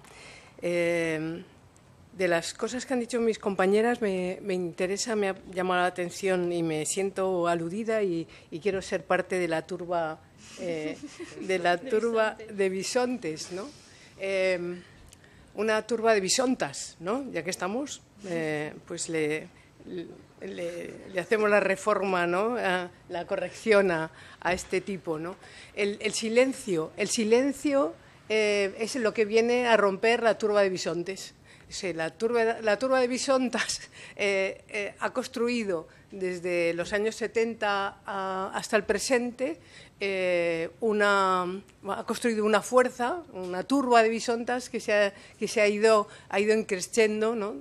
De las cosas que han dicho mis compañeras me interesa, me ha llamado la atención y me siento aludida y quiero ser parte de la turba de bisontes, ¿no? Una turba de bisontas, ¿no? Ya que estamos, pues le hacemos la reforma, ¿no? La corrección a este tipo, ¿no? El silencio es lo que viene a romper la turba de bisontes. Sí, la turba de bisontas ha construido desde los años 70 hasta el presente ha construido una fuerza, una turba de bisontas que se ha ido creciendo, ¿no?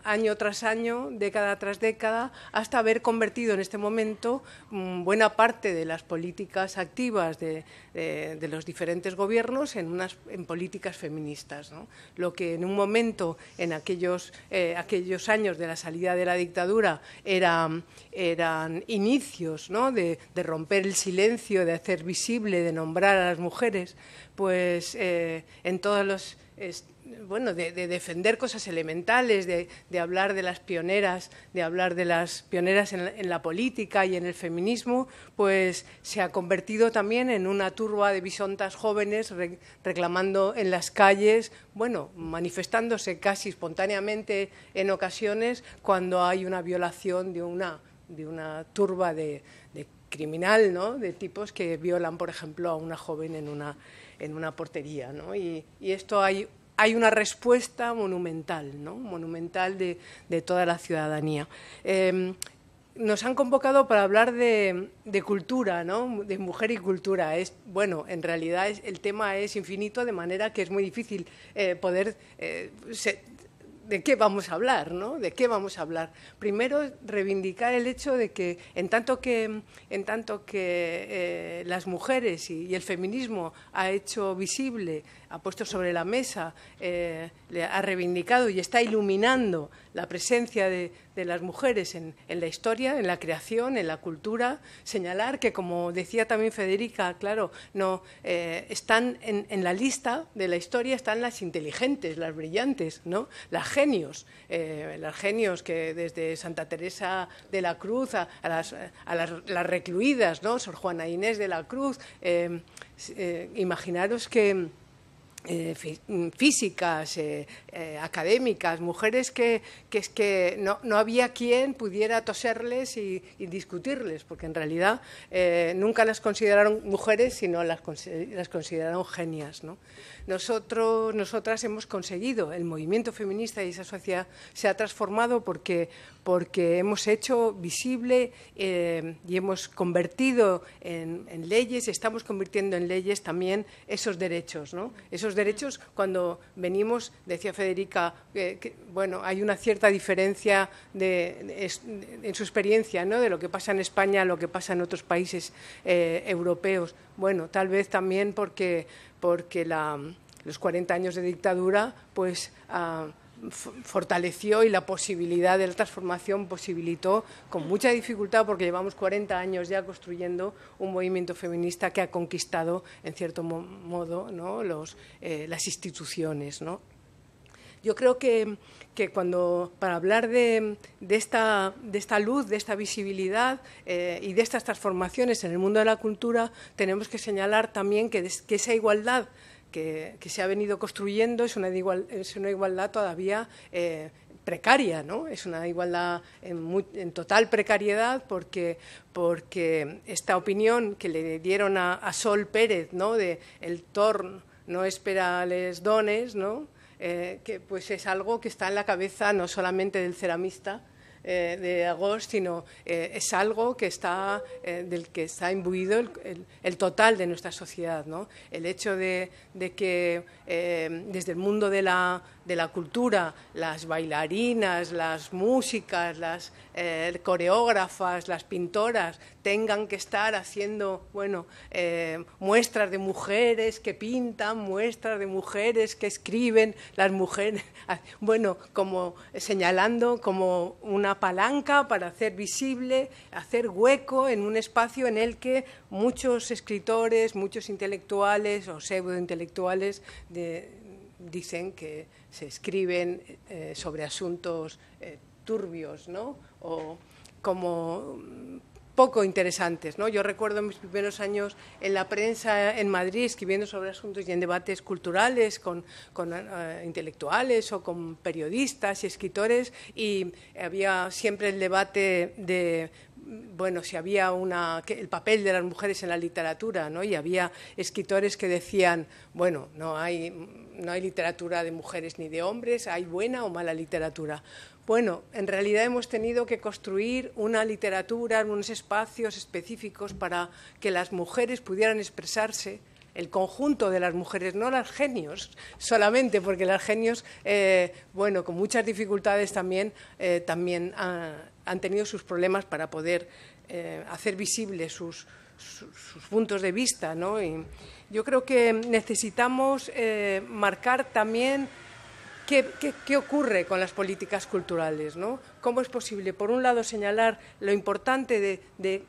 Año tras año, década tras década, hasta haber convertido en este momento buena parte de las políticas activas de los diferentes gobiernos en políticas feministas, ¿no? Lo que en un momento, en aquellos años de la salida de la dictadura, eran inicios, ¿no? de romper el silencio, de hacer visible, de nombrar a las mujeres, pues en todos los... de defender cosas elementales, de hablar de las pioneras, en la política y en el feminismo, pues se ha convertido también en una turba de bisontas jóvenes reclamando en las calles, manifestándose casi espontáneamente en ocasiones cuando hay una violación de una turba de criminal, ¿no? De tipos que violan, por ejemplo, a una joven en una portería, ¿no? Y esto hay una respuesta monumental, ¿no? Monumental de toda la ciudadanía. Nos han convocado para hablar de cultura, ¿no? De mujer y cultura. En realidad el tema es infinito, de manera que es muy difícil poder... ¿De qué vamos a hablar, ¿no? ¿De qué vamos a hablar? Primero, reivindicar el hecho de que en tanto que las mujeres y el feminismo ha hecho visible, ha puesto sobre la mesa, ha reivindicado y está iluminando la presencia de las mujeres en la historia, en la creación, en la cultura, señalar que, como decía también Federica, claro, no están en la lista de la historia, están las inteligentes, las brillantes, ¿no? Las genios que desde Santa Teresa de la Cruz a las recluidas, ¿no? Sor Juana Inés de la Cruz, imaginaros que físicas, académicas, mujeres que no había quien pudiera toserles y discutirles, porque en realidad nunca las consideraron mujeres, sino las consideraron genias, ¿no? Nosotras hemos conseguido, el movimiento feminista y esa sociedad se ha transformado porque hemos hecho visible y hemos convertido en leyes, estamos convirtiendo en leyes también esos derechos, ¿no? Esos derechos, cuando venimos, decía Federica, bueno, hay una cierta diferencia en su experiencia, ¿no? De lo que pasa en España a lo que pasa en otros países europeos. Bueno, tal vez también porque los 40 años de dictadura pues fortaleció, y la posibilidad de la transformación posibilitó con mucha dificultad, porque llevamos 40 años ya construyendo un movimiento feminista que ha conquistado en cierto modo, ¿no? Las instituciones, ¿no? Yo creo que para hablar de esta luz, de esta visibilidad y de estas transformaciones en el mundo de la cultura, tenemos que señalar también que esa igualdad que se ha venido construyendo es una igualdad todavía precaria, ¿no? Es una igualdad en total precariedad, porque esta opinión que le dieron a Sol Pérez, ¿no? De el torn no espera les dones, ¿no? Que pues es algo que está en la cabeza no solamente del ceramista de Agost, sino es algo que del que está imbuido el total de nuestra sociedad, ¿no? El hecho de que desde el mundo de la cultura, las bailarinas, las músicas, las coreógrafas, las pintoras tengan que estar haciendo, bueno, muestras de mujeres que pintan, muestras de mujeres que escriben, las mujeres, bueno, como señalando como una palanca para hacer visible, hacer hueco en un espacio en el que muchos escritores, muchos intelectuales o pseudointelectuales dicen que se escriben sobre asuntos turbios, ¿no? O como poco interesantes, ¿no? Yo recuerdo mis primeros años en la prensa en Madrid escribiendo sobre asuntos y en debates culturales con intelectuales o con periodistas y escritores, y había siempre el debate de, bueno, si había el papel de las mujeres en la literatura, ¿no? Y había escritores que decían, bueno, no hay literatura de mujeres ni de hombres, hay buena o mala literatura. Bueno, en realidad hemos tenido que construir una literatura en unos espacios específicos para que las mujeres pudieran expresarse, el conjunto de las mujeres, no las genios solamente, porque las genios, bueno, con muchas dificultades también han tenido sus problemas para poder hacer visibles sus puntos de vista, ¿no? Y yo creo que necesitamos marcar también ¿qué ocurre con las políticas culturales, ¿no? ¿Cómo es posible, por un lado, señalar lo importante de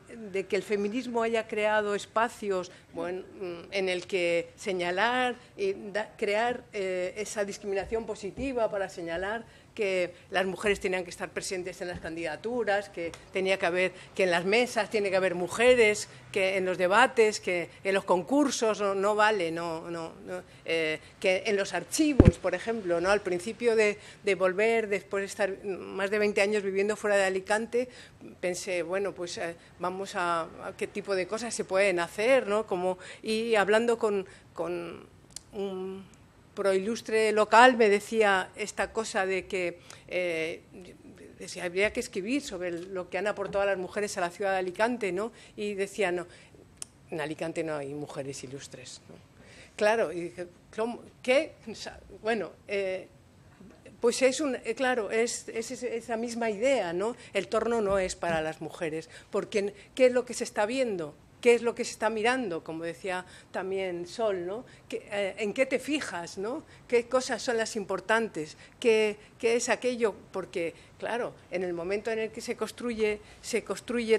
que el feminismo haya creado espacios, bueno, en el que señalar y crear esa discriminación positiva para señalar que las mujeres tenían que estar presentes en las candidaturas, que en las mesas tiene que haber mujeres, que en los debates, que en los concursos no vale, que en los archivos, por ejemplo, ¿no? Al principio de volver, después de estar más de 20 años viviendo fuera de Alicante, pensé, bueno, pues vamos a qué tipo de cosas se pueden hacer, ¿no? Y hablando con un proilustre local me decía esta cosa de que habría que escribir sobre lo que han aportado las mujeres a la ciudad de Alicante, ¿no? Y decía, no, en Alicante no hay mujeres ilustres, ¿no? Claro, y dije, ¿qué? Bueno, pues es esa misma idea, ¿no? El torno no es para las mujeres, porque ¿qué es lo que se está viendo? qué es lo que se está mirando, como decía también Sol, ¿no? ¿En qué te fijas, ¿no? ¿Qué cosas son las importantes? ¿Qué es aquello? Porque, claro, en el momento en el que se construye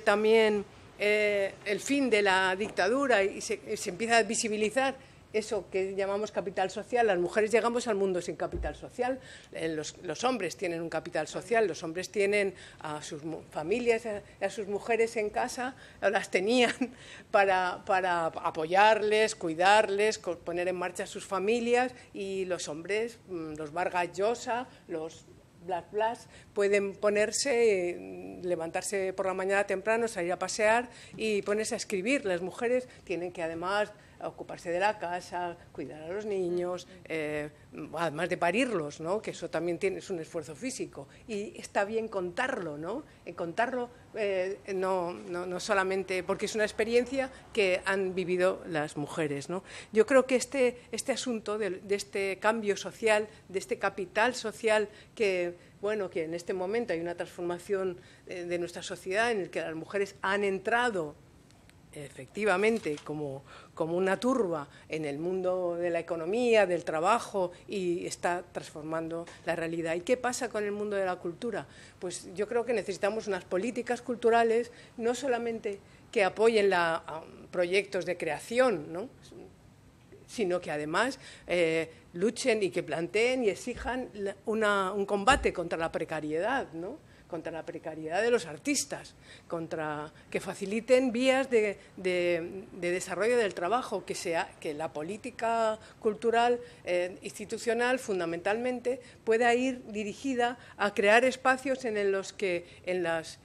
también el fin de la dictadura y se empieza a visibilizar eso que llamamos capital social. Las mujeres llegamos al mundo sin capital social, los hombres tienen un capital social, los hombres tienen a sus familias, a sus mujeres en casa, las tenían para apoyarles, cuidarles, poner en marcha sus familias, y los hombres, los Vargas Llosa, los Blas, pueden ponerse, levantarse por la mañana temprano, salir a pasear y ponerse a escribir. Las mujeres tienen que además ocuparse de la casa, cuidar a los niños, además de parirlos, ¿no? Que eso también es un esfuerzo físico. Y está bien contarlo, ¿no? Contarlo no solamente porque es una experiencia que han vivido las mujeres, ¿no? Yo creo que este asunto de este cambio social, de este capital social que en este momento hay una transformación de nuestra sociedad en el que las mujeres han entrado efectivamente como una turba en el mundo de la economía, del trabajo, y está transformando la realidad. ¿Y qué pasa con el mundo de la cultura? Pues yo creo que necesitamos unas políticas culturales no solamente que apoyen proyectos de creación, ¿no?, sino que además luchen y que planteen y exijan un combate contra la precariedad, ¿no?, contra la precariedad de los artistas, que faciliten vías de desarrollo del trabajo, que la política cultural institucional fundamentalmente pueda ir dirigida a crear espacios en los que en las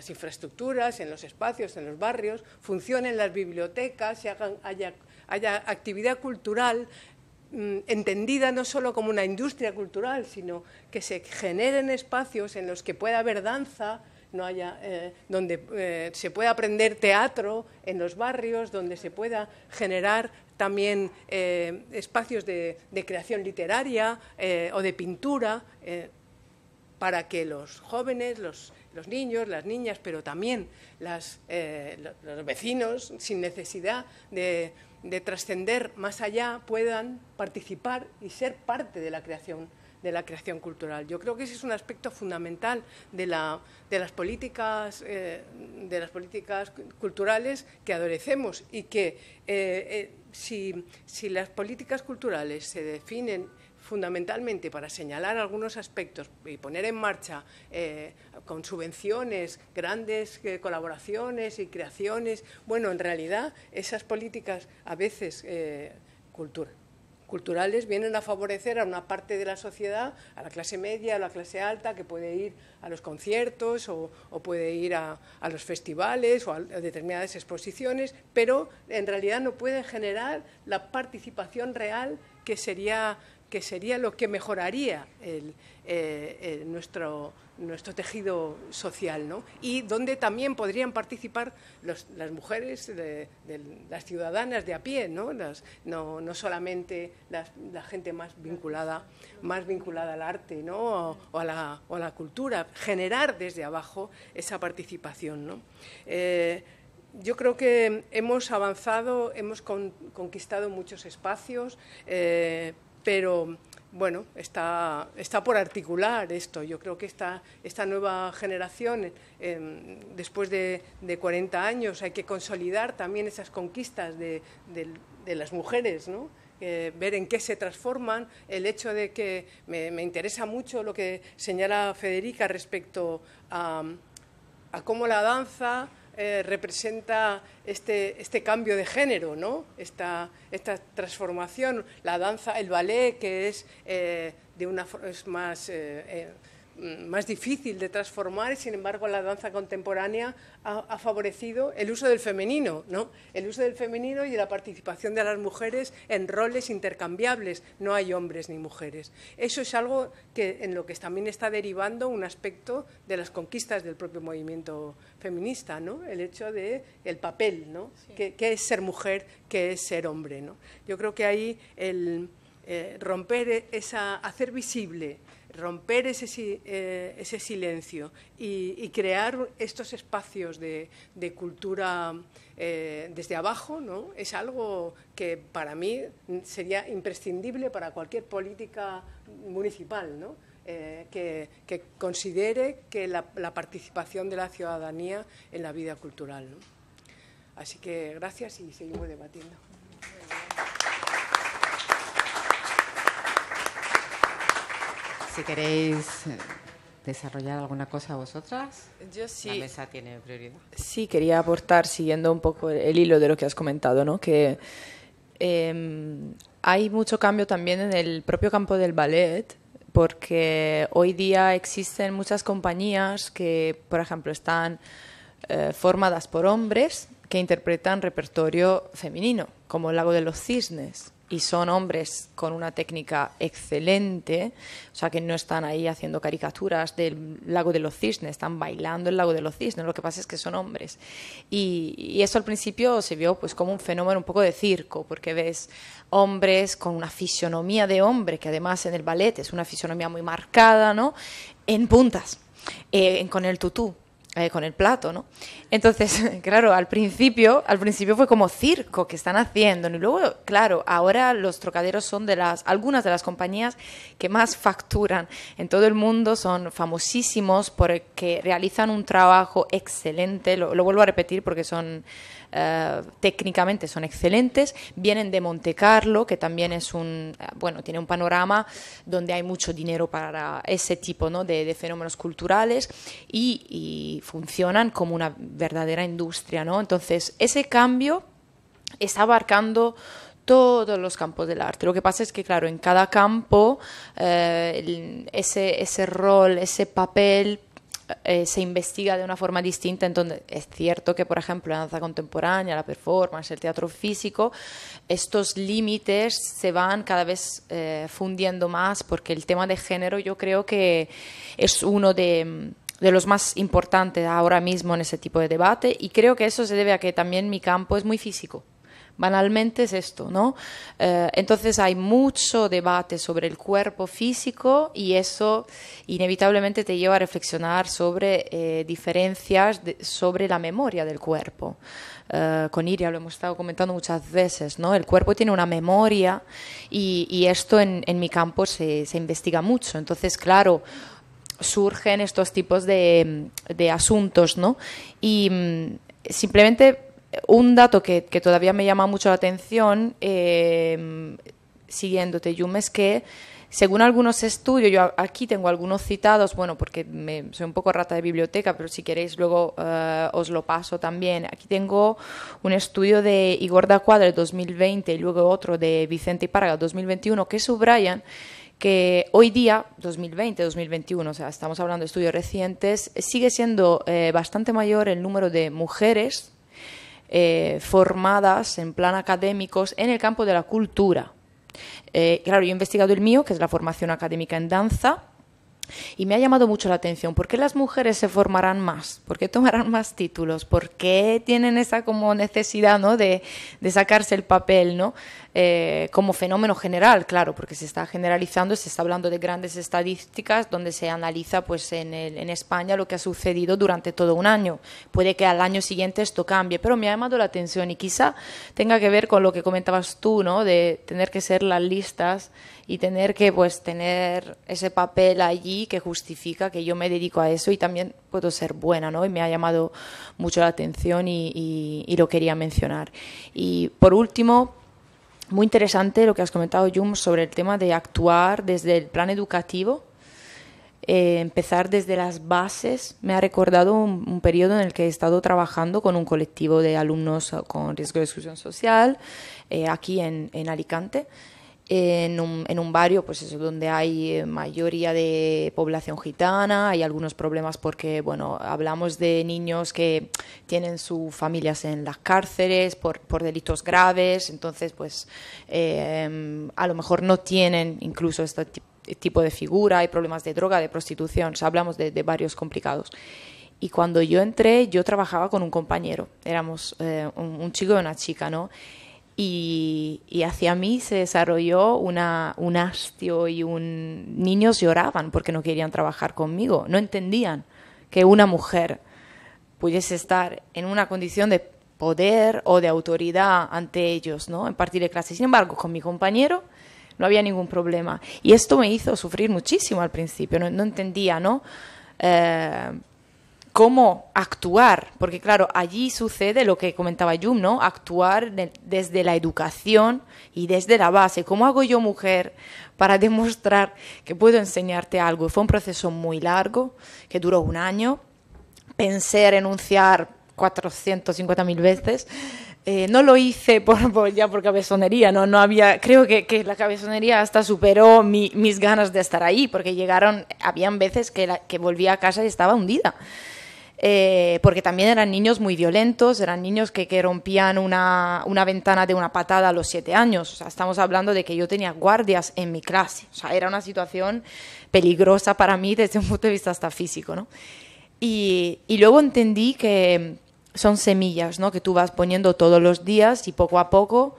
infraestructuras, en los espacios, en los barrios, funcionen las bibliotecas, haya actividad cultural entendida no solo como una industria cultural, sino que se generen espacios en los que pueda haber danza, donde se pueda aprender teatro en los barrios, donde se pueda generar también espacios de creación literaria o de pintura, para que los jóvenes, los niños, las niñas, pero también los vecinos, sin necesidad de trascender más allá, puedan participar y ser parte de la creación cultural. Yo creo que ese es un aspecto fundamental de las políticas culturales que adolecemos, y que si las políticas culturales se definen fundamentalmente para señalar algunos aspectos y poner en marcha con subvenciones, grandes colaboraciones y creaciones, en realidad esas políticas a veces culturales vienen a favorecer a una parte de la sociedad, a la clase media, a la clase alta, que puede ir a los conciertos o puede ir a los festivales o a determinadas exposiciones, pero en realidad no pueden generar la participación real que sería lo que mejoraría nuestro tejido social, ¿no? Y donde también podrían participar las mujeres, las ciudadanas de a pie, ¿no? No solamente la gente más vinculada al arte, ¿no? o a la cultura, generar desde abajo esa participación, ¿no? Yo creo que hemos avanzado, hemos conquistado muchos espacios, pero está por articular esto. Yo creo que esta nueva generación, después de 40 años, hay que consolidar también esas conquistas de las mujeres, ¿no? Ver en qué se transforman. El hecho de que me interesa mucho lo que señala Federica respecto a cómo la danza representa este cambio de género, ¿no? Esta transformación. La danza, el ballet, que es más difícil de transformar, y sin embargo la danza contemporánea ha favorecido el uso del femenino, ¿no? El uso del femenino y la participación de las mujeres en roles intercambiables. No hay hombres ni mujeres. Eso es algo en lo que también está derivando un aspecto de las conquistas del propio movimiento feminista, ¿no? El hecho de el papel, ¿no? Sí. ¿Qué es ser mujer? ¿Qué es ser hombre, ¿no? Yo creo que ahí romper hacer visible romper ese silencio y crear estos espacios de cultura desde abajo, ¿no? Es algo que para mí sería imprescindible para cualquier política municipal, ¿no? Que considere que la participación de la ciudadanía en la vida cultural, ¿no? Así que gracias y seguimos debatiendo. Si queréis desarrollar alguna cosa vosotras, yo sí. La mesa tiene prioridad. Sí, quería aportar, siguiendo un poco el hilo de lo que has comentado, ¿no? Que hay mucho cambio también en el propio campo del ballet, porque hoy día existen muchas compañías que, por ejemplo, están formadas por hombres que interpretan repertorio femenino, como el Lago de los Cisnes. Y son hombres con una técnica excelente, o sea, que no están ahí haciendo caricaturas del Lago de los Cisnes, están bailando el Lago de los Cisnes, lo que pasa es que son hombres. Y eso al principio se vio pues como un fenómeno un poco de circo, porque ves hombres con una fisonomía de hombre, que además en el ballet es una fisonomía muy marcada, ¿no? En puntas, con el tutú. Con el plato, ¿no? Entonces, claro, al principio fue como circo que están haciendo. Y luego, claro, ahora los trocaderos son algunas de las compañías que más facturan en todo el mundo, son famosísimos porque realizan un trabajo excelente. Lo vuelvo a repetir porque técnicamente son excelentes, vienen de Monte Carlo, que también es tiene un panorama donde hay mucho dinero para ese tipo, ¿no? de fenómenos culturales y funcionan como una verdadera industria, ¿no? Entonces, ese cambio está abarcando todos los campos del arte. Lo que pasa es que, claro, en cada campo ese rol, ese papel se investiga de una forma distinta. Entonces es cierto que, por ejemplo, la danza contemporánea, la performance, el teatro físico, estos límites se van cada vez fundiendo más, porque el tema de género yo creo que es uno de los más importantes ahora mismo en ese tipo de debate, y creo que eso se debe a que también mi campo es muy físico. Banalmente es esto, ¿no? Entonces hay mucho debate sobre el cuerpo físico y eso inevitablemente te lleva a reflexionar sobre diferencias sobre la memoria del cuerpo. Con Iria lo hemos estado comentando muchas veces, ¿no? El cuerpo tiene una memoria y esto en mi campo se investiga mucho. Entonces, claro, surgen estos tipos de asuntos, ¿no? Y simplemente un dato que todavía me llama mucho la atención, siguiéndote, Yum, es que según algunos estudios, yo aquí tengo algunos citados, bueno, porque soy un poco rata de biblioteca, pero si queréis luego os lo paso también. Aquí tengo un estudio de Igor Dacuadra de 2020 y luego otro de Vicente Ipárraga 2021 que subrayan que hoy día, 2020, 2021, o sea, estamos hablando de estudios recientes, sigue siendo bastante mayor el número de mujeres formadas en plan académicos en el campo de la cultura. Claro, yo he investigado el mío, que es la formación académica en danza, y me ha llamado mucho la atención. ¿Por qué las mujeres se formarán más? ¿Por qué tomarán más títulos? ¿Por qué tienen esa como necesidad, ¿no? de sacarse el papel, ¿no? Como fenómeno general, claro, porque se está generalizando, se está hablando de grandes estadísticas donde se analiza pues en España lo que ha sucedido durante todo un año. Puede que al año siguiente esto cambie, pero me ha llamado la atención y quizá tenga que ver con lo que comentabas tú, ¿no? De tener que ser las listas y tener que pues tener ese papel allí que justifica que yo me dedico a eso y también puedo ser buena, ¿no? Y me ha llamado mucho la atención y lo quería mencionar. Y por último, muy interesante lo que has comentado, Yum, sobre el tema de actuar desde el plan educativo, empezar desde las bases. Me ha recordado un periodo en el que he estado trabajando con un colectivo de alumnos con riesgo de exclusión social aquí en Alicante, en un barrio pues eso, donde hay mayoría de población gitana. Hay algunos problemas porque bueno, hablamos de niños que tienen sus familias en las cárceles por delitos graves, entonces pues a lo mejor no tienen incluso este tipo de figura, hay problemas de droga, de prostitución, o sea, hablamos de varios complicados. Y cuando yo entré, yo trabajaba con un compañero, éramos un chico y una chica, ¿no? y hacia mí se desarrolló un hastio y niños lloraban porque no querían trabajar conmigo, no entendían que una mujer pudiese estar en una condición de poder o de autoridad ante ellos, ¿no? En partir de clase. Sin embargo, con mi compañero no había ningún problema. Y esto me hizo sufrir muchísimo al principio, no entendía, ¿no? Cómo actuar, porque claro, allí sucede lo que comentaba Yum, ¿no? Actuar desde la educación y desde la base. ¿Cómo hago yo, mujer, para demostrar que puedo enseñarte algo? Fue un proceso muy largo, que duró 1 año. Pensé renunciar 450.000 veces. No lo hice ya por cabezonería, no había, creo que la cabezonería hasta superó mis ganas de estar ahí, porque habían veces que volvía a casa y estaba hundida. Porque también eran niños muy violentos, eran niños que rompían una ventana de una patada a los 7 años. O sea, estamos hablando de que yo tenía guardias en mi clase. O sea, era una situación peligrosa para mí desde un punto de vista hasta físico, ¿no? Y luego entendí que son semillas, ¿no? Que tú vas poniendo todos los días y poco a poco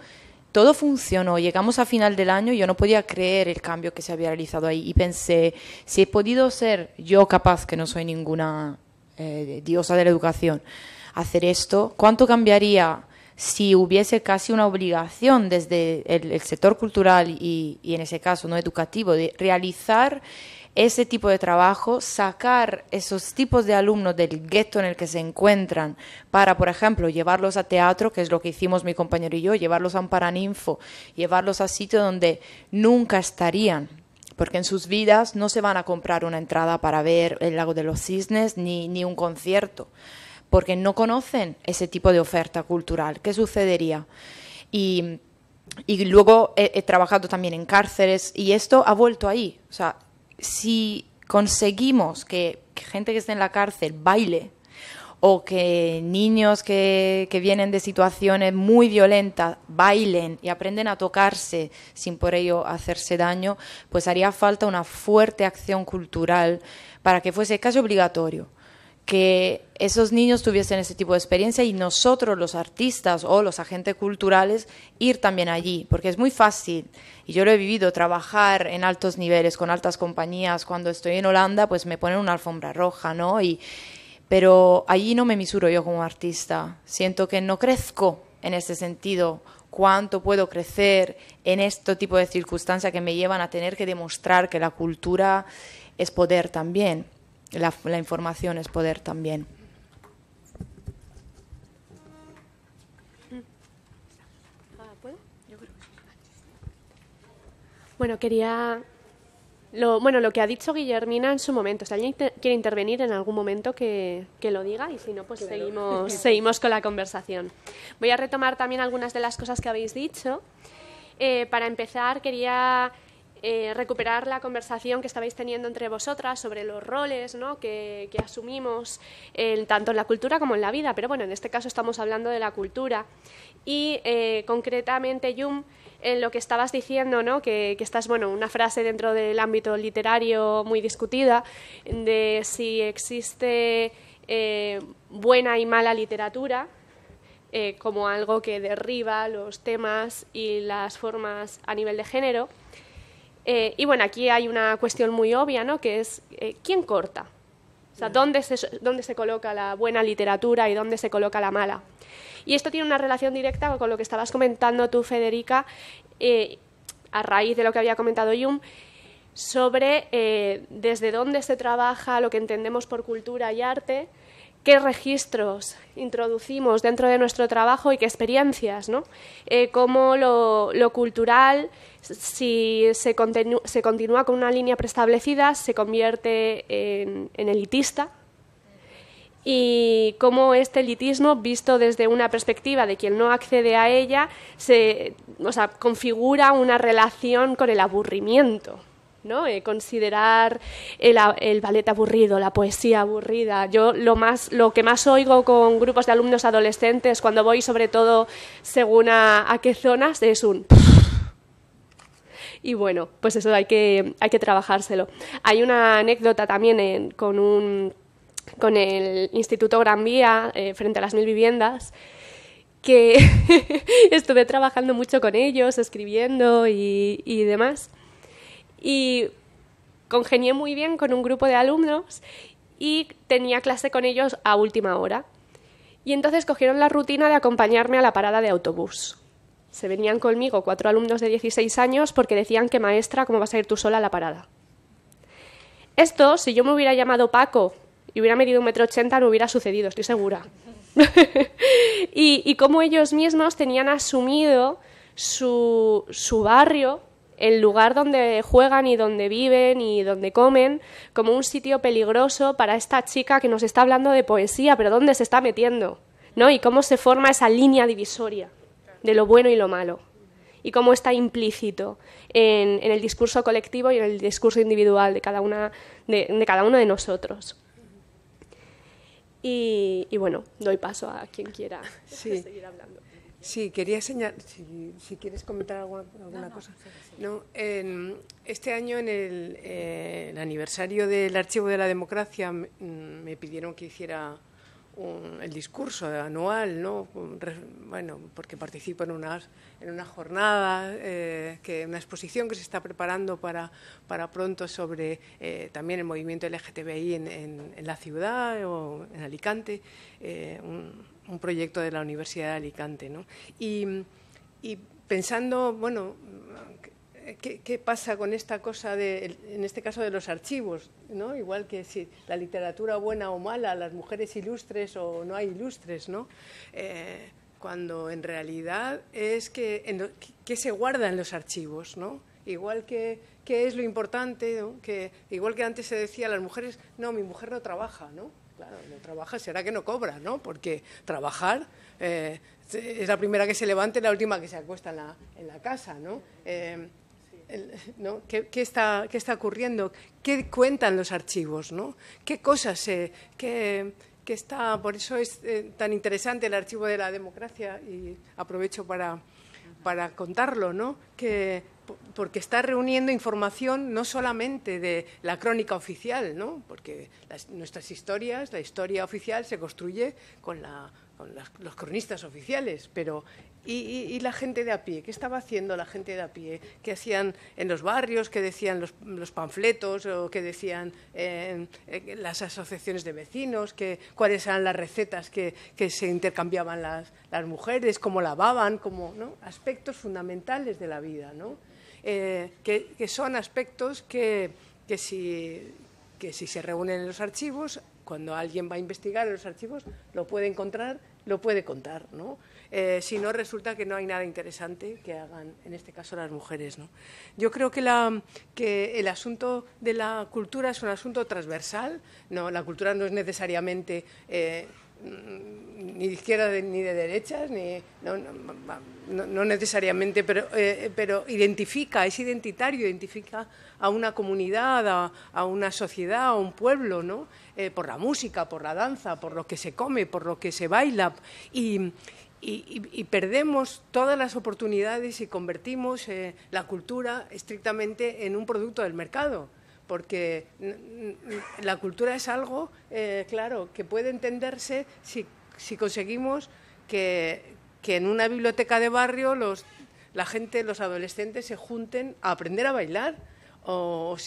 todo funcionó. Llegamos a final del año y yo no podía creer el cambio que se había realizado ahí. Y pensé, si he podido ser yo capaz, que no soy ninguna diosa de la educación, hacer esto, ¿cuánto cambiaría si hubiese casi una obligación desde el sector cultural y en ese caso no educativo de realizar ese tipo de trabajo, sacar esos tipos de alumnos del gueto en el que se encuentran para, por ejemplo, llevarlos a teatro, que es lo que hicimos mi compañero y yo, llevarlos a un paraninfo, llevarlos a sitios donde nunca estarían, porque en sus vidas no se van a comprar una entrada para ver el Lago de los Cisnes ni un concierto, porque no conocen ese tipo de oferta cultural. ¿Qué sucedería? Y luego he trabajado también en cárceles y esto ha vuelto ahí. O sea, si conseguimos que gente que esté en la cárcel baile, o que niños que vienen de situaciones muy violentas bailen y aprenden a tocarse sin por ello hacerse daño, pues haría falta una fuerte acción cultural para que fuese casi obligatorio que esos niños tuviesen ese tipo de experiencia y nosotros, los artistas o los agentes culturales, ir también allí, porque es muy fácil, y yo lo he vivido, trabajar en altos niveles con altas compañías. Cuando estoy en Holanda, pues me ponen una alfombra roja, ¿no? Pero allí no me misuro yo como artista. Siento que no crezco en ese sentido. ¿Cuánto puedo crecer en este tipo de circunstancias que me llevan a tener que demostrar que la cultura es poder también? La información es poder también. Bueno, lo que ha dicho Guillermina en su momento. Si alguien quiere intervenir en algún momento, que lo diga, y si no, pues claro. seguimos con la conversación. Voy a retomar también algunas de las cosas que habéis dicho. Para empezar, quería recuperar la conversación que estabais teniendo entre vosotras sobre los roles, ¿no?, que asumimos tanto en la cultura como en la vida. Pero bueno, en este caso estamos hablando de la cultura. Y concretamente, Yum, en lo que estabas diciendo, ¿no?, que esta es una frase dentro del ámbito literario muy discutida, de si existe buena y mala literatura, como algo que derriba los temas y las formas a nivel de género. Y bueno, aquí hay una cuestión muy obvia, ¿no?, que es ¿quién corta? O sea, ¿dónde se coloca la buena literatura y dónde se coloca la mala? Y esto tiene una relación directa con lo que estabas comentando tú, Federica, a raíz de lo que había comentado Yum, sobre desde dónde se trabaja lo que entendemos por cultura y arte, qué registros introducimos dentro de nuestro trabajo y qué experiencias, ¿no? Cómo lo cultural, si se continúa con una línea preestablecida, se convierte en elitista, y cómo este elitismo, visto desde una perspectiva de quien no accede a ella, configura una relación con el aburrimiento, ¿no? Considerar el ballet aburrido, la poesía aburrida. Yo lo que más oigo con grupos de alumnos adolescentes cuando voy, sobre todo según a qué zonas, es un... Y bueno, pues eso hay que trabajárselo. Hay una anécdota también con el Instituto Gran Vía, frente a las 1000 viviendas, que estuve trabajando mucho con ellos, escribiendo y demás. Y congenié muy bien con un grupo de alumnos y tenía clase con ellos a última hora. Y entonces cogieron la rutina de acompañarme a la parada de autobús. Se venían conmigo 4 alumnos de 16 años porque decían que maestra, ¿cómo vas a ir tú sola a la parada? Esto, si yo me hubiera llamado Paco y hubiera medido 1,80 m, no hubiera sucedido, estoy segura. y cómo ellos mismos tenían asumido su barrio, el lugar donde juegan y donde viven y donde comen, como un sitio peligroso para esta chica que nos está hablando de poesía, pero ¿dónde se está metiendo? ¿No? Y cómo se forma esa línea divisoria de lo bueno y lo malo, y cómo está implícito en el discurso colectivo y en el discurso individual de cada uno de nosotros. Y bueno, doy paso a quien quiera seguir hablando. Sí, quería señalar, si quieres comentar alguna cosa. No, este año, en el aniversario del Archivo de la Democracia, me pidieron que hiciera el discurso anual, ¿no? Bueno, porque participo en una jornada, una exposición que se está preparando para pronto sobre también el movimiento LGTBI en la ciudad o en Alicante, un proyecto de la Universidad de Alicante, ¿no? Y pensando, bueno, ¿qué pasa con esta cosa, en este caso de los archivos, ¿no? Igual que si la literatura buena o mala, las mujeres ilustres o no hay ilustres, ¿no? Cuando en realidad es que se guarda en los archivos, ¿no? Igual que es lo importante, ¿no? Igual que antes se decía, las mujeres, no, mi mujer no trabaja, ¿no? Claro, no trabaja, será que no cobra, ¿no? Porque trabajar es la primera que se levanta y la última que se acuesta en la casa, ¿no? ¿No? ¿Qué está ocurriendo? ¿Qué cuentan los archivos, ¿no? ¿Qué cosas está? Por eso es tan interesante el Archivo de la Democracia, y aprovecho para contarlo, ¿no? Porque está reuniendo información no solamente de la crónica oficial, ¿no? Porque nuestras historias, la historia oficial se construye con los cronistas oficiales, pero ¿y la gente de a pie? ¿Qué estaba haciendo la gente de a pie? ¿Qué hacían en los barrios? ¿Qué decían los panfletos? ¿O qué decían las asociaciones de vecinos? ¿Cuáles eran las recetas que se intercambiaban las mujeres? ¿Cómo lavaban? ¿No? Aspectos fundamentales de la vida, ¿no? Que son aspectos que si se reúnen en los archivos, cuando alguien va a investigar en los archivos, lo puede encontrar, lo puede contar, ¿no? Si no, resulta que no hay nada interesante que hagan, en este caso, las mujeres, ¿no? Yo creo que el asunto de la cultura es un asunto transversal. No, la cultura no es necesariamente ni de izquierda ni de derechas, no necesariamente, pero es identitario, identifica a una comunidad, a una sociedad, a un pueblo, ¿no? Por la música, por la danza, por lo que se come, por lo que se baila, y perdemos todas las oportunidades y convertimos la cultura estrictamente en un producto del mercado, porque la cultura es algo, claro, que puede entenderse si conseguimos que en una biblioteca de barrio la gente, los adolescentes, se junten a aprender a bailar o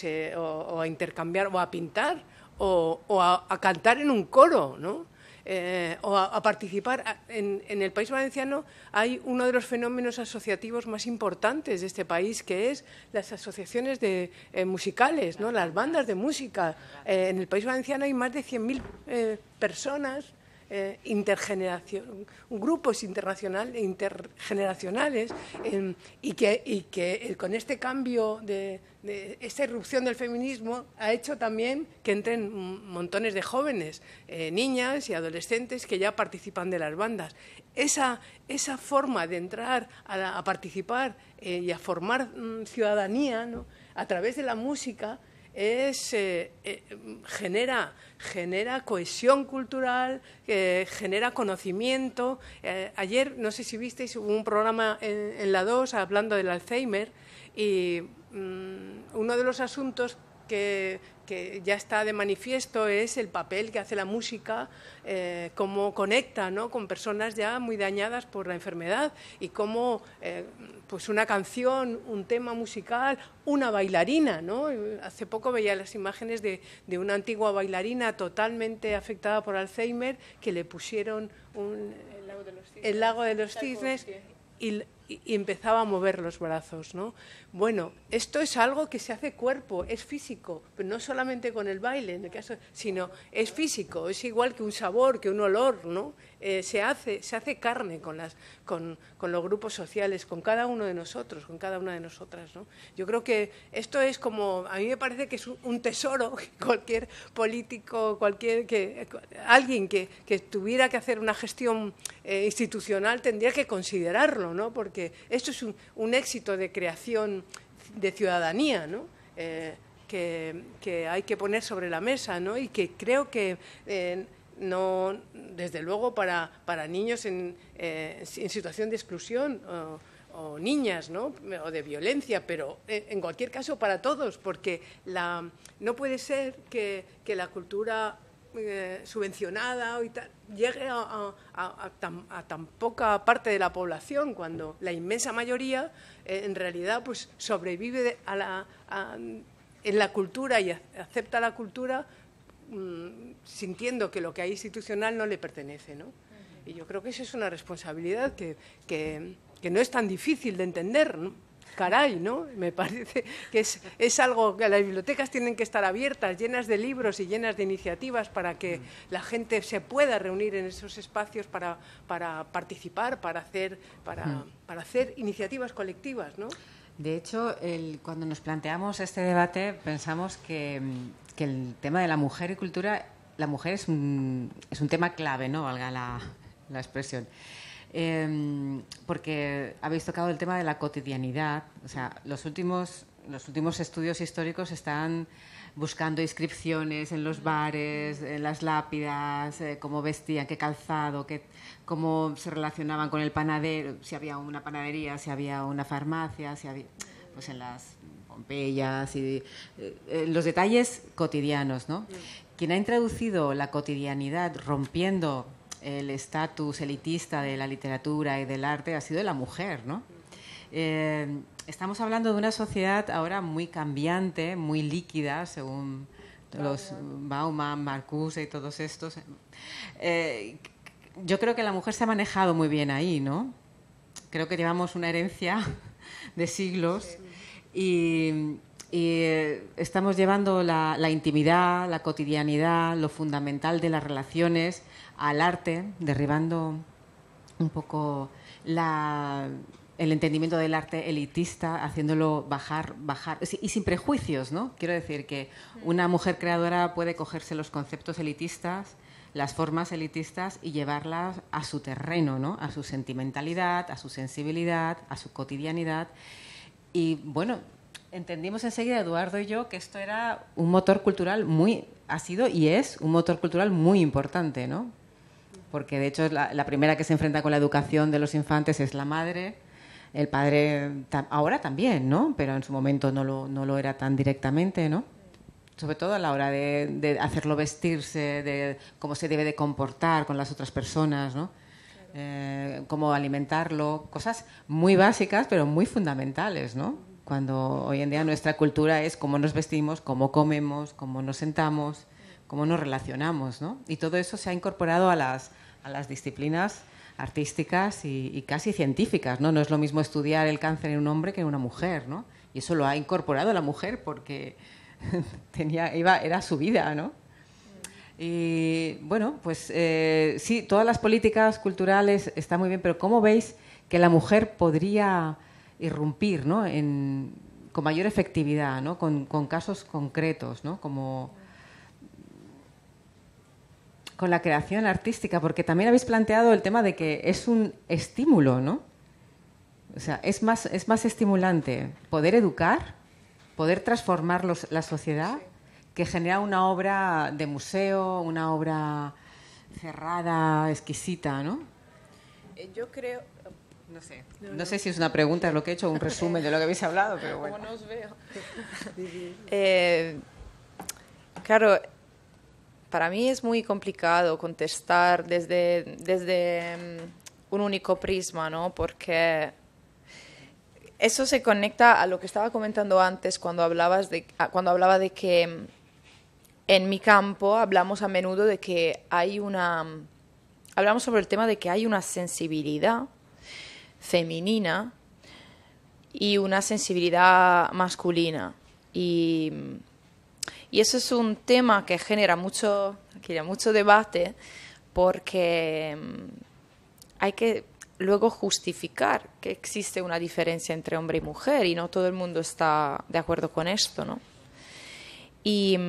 a intercambiar o a pintar o a cantar en un coro, ¿no? O a participar. En el País Valenciano hay uno de los fenómenos asociativos más importantes de este país, que es las asociaciones musicales, ¿no? Las bandas de música. En el País Valenciano hay más de 100.000 personas, grupos intergeneracionales, y que con este cambio de esta irrupción del feminismo ha hecho también que entren montones de jóvenes, niñas y adolescentes, que ya participan de las bandas. Esa forma de entrar a participar y a formar ciudadanía, ¿no? A través de la música genera cohesión cultural, genera conocimiento. Ayer, no sé si visteis, hubo un programa en la 2 hablando del Alzheimer, y uno de los asuntos que ya está de manifiesto es el papel que hace la música, cómo conecta, ¿no?, con personas ya muy dañadas por la enfermedad, y cómo pues una canción, un tema musical, una bailarina, ¿no? Hace poco veía las imágenes de una antigua bailarina totalmente afectada por Alzheimer, que le pusieron el lago de los cisnes y empezaba a mover los brazos, ¿no? Bueno, esto es algo que se hace cuerpo, es físico, pero no solamente con el baile, en el caso, sino es físico, es igual que un sabor, que un olor, ¿no? Se hace carne con los grupos sociales, con cada uno de nosotros, con cada una de nosotras, ¿no? Yo creo que esto es como, a mí me parece que es un tesoro, cualquier político, alguien que tuviera que hacer una gestión institucional tendría que considerarlo, ¿no? Porque esto es un éxito de creación de ciudadanía, ¿no? Que hay que poner sobre la mesa, ¿no? Y que creo que no, desde luego para niños en situación de exclusión o niñas, ¿no?, o de violencia, pero en cualquier caso para todos, porque no puede ser que la cultura subvencionada y tal, llegue a tan poca parte de la población, cuando la inmensa mayoría en realidad pues sobrevive en la cultura y acepta la cultura sintiendo que lo que hay institucional no le pertenece, ¿no? Y yo creo que esa es una responsabilidad que no es tan difícil de entender, ¿no? Caray, ¿no? Me parece que es algo que las bibliotecas tienen que estar abiertas, llenas de libros y llenas de iniciativas para que la gente se pueda reunir en esos espacios para participar, para hacer iniciativas colectivas, ¿no? De hecho, cuando nos planteamos este debate pensamos que el tema de la mujer y cultura, la mujer es un tema clave, ¿no?, valga la expresión. Porque habéis tocado el tema de la cotidianidad. O sea, los últimos estudios históricos están buscando inscripciones en los bares, en las lápidas, cómo vestían, qué calzado, cómo se relacionaban con el panadero, si había una panadería, si había una farmacia, si había, pues en las Pompeyas y los detalles cotidianos, ¿no? Quien ha introducido la cotidianidad rompiendo el estatus elitista de la literatura y del arte ha sido la mujer, ¿no? Estamos hablando de una sociedad ahora muy cambiante, muy líquida, según los Bauman, Marcuse y todos estos. Yo creo que la mujer se ha manejado muy bien ahí, ¿no? Creo que llevamos una herencia de siglos y estamos llevando la intimidad, la cotidianidad, lo fundamental de las relaciones al arte, derribando un poco el entendimiento del arte elitista, haciéndolo bajar y sin prejuicios, ¿no? Quiero decir que una mujer creadora puede cogerse los conceptos elitistas, las formas elitistas y llevarlas a su terreno, ¿no?, a su sentimentalidad, a su sensibilidad, a su cotidianidad. Y bueno, entendimos enseguida, Eduardo y yo, que esto era un motor cultural ha sido y es un motor cultural muy importante, ¿no? Porque de hecho la primera que se enfrenta con la educación de los infantes es la madre, el padre ahora también, ¿no? Pero en su momento no lo era tan directamente, ¿no? Sobre todo a la hora de hacerlo vestirse, de cómo se debe de comportar con las otras personas, ¿no? Cómo alimentarlo, cosas muy básicas pero muy fundamentales, ¿no? Cuando hoy en día nuestra cultura es cómo nos vestimos, cómo comemos, cómo nos sentamos, cómo nos relacionamos, ¿no? Y todo eso se ha incorporado a las disciplinas artísticas y casi científicas, ¿no? No es lo mismo estudiar el cáncer en un hombre que en una mujer, ¿no? Y eso lo ha incorporado la mujer porque era su vida, ¿no? Y bueno, pues sí, todas las políticas culturales están muy bien, pero ¿cómo veis que la mujer podría irrumpir, ¿no?, con mayor efectividad, ¿no?, con casos concretos, ¿no?, como con la creación artística? Porque también habéis planteado el tema de que es un estímulo, ¿no? O sea, es más estimulante poder educar, poder transformar la sociedad, que generar una obra de museo, una obra cerrada, exquisita, ¿no? Yo creo... No sé si es una pregunta, es lo que he hecho, un resumen de lo que habéis hablado, pero bueno. ¿Cómo nos veo? Claro, para mí es muy complicado contestar desde un único prisma, ¿no? Porque eso se conecta a lo que estaba comentando antes cuando hablaba de que en mi campo hablamos a menudo de que hablamos sobre el tema de que hay una sensibilidad femenina y una sensibilidad masculina. Y eso es un tema que genera mucho debate porque hay que luego justificar que existe una diferencia entre hombre y mujer y no todo el mundo está de acuerdo con esto, ¿no? Y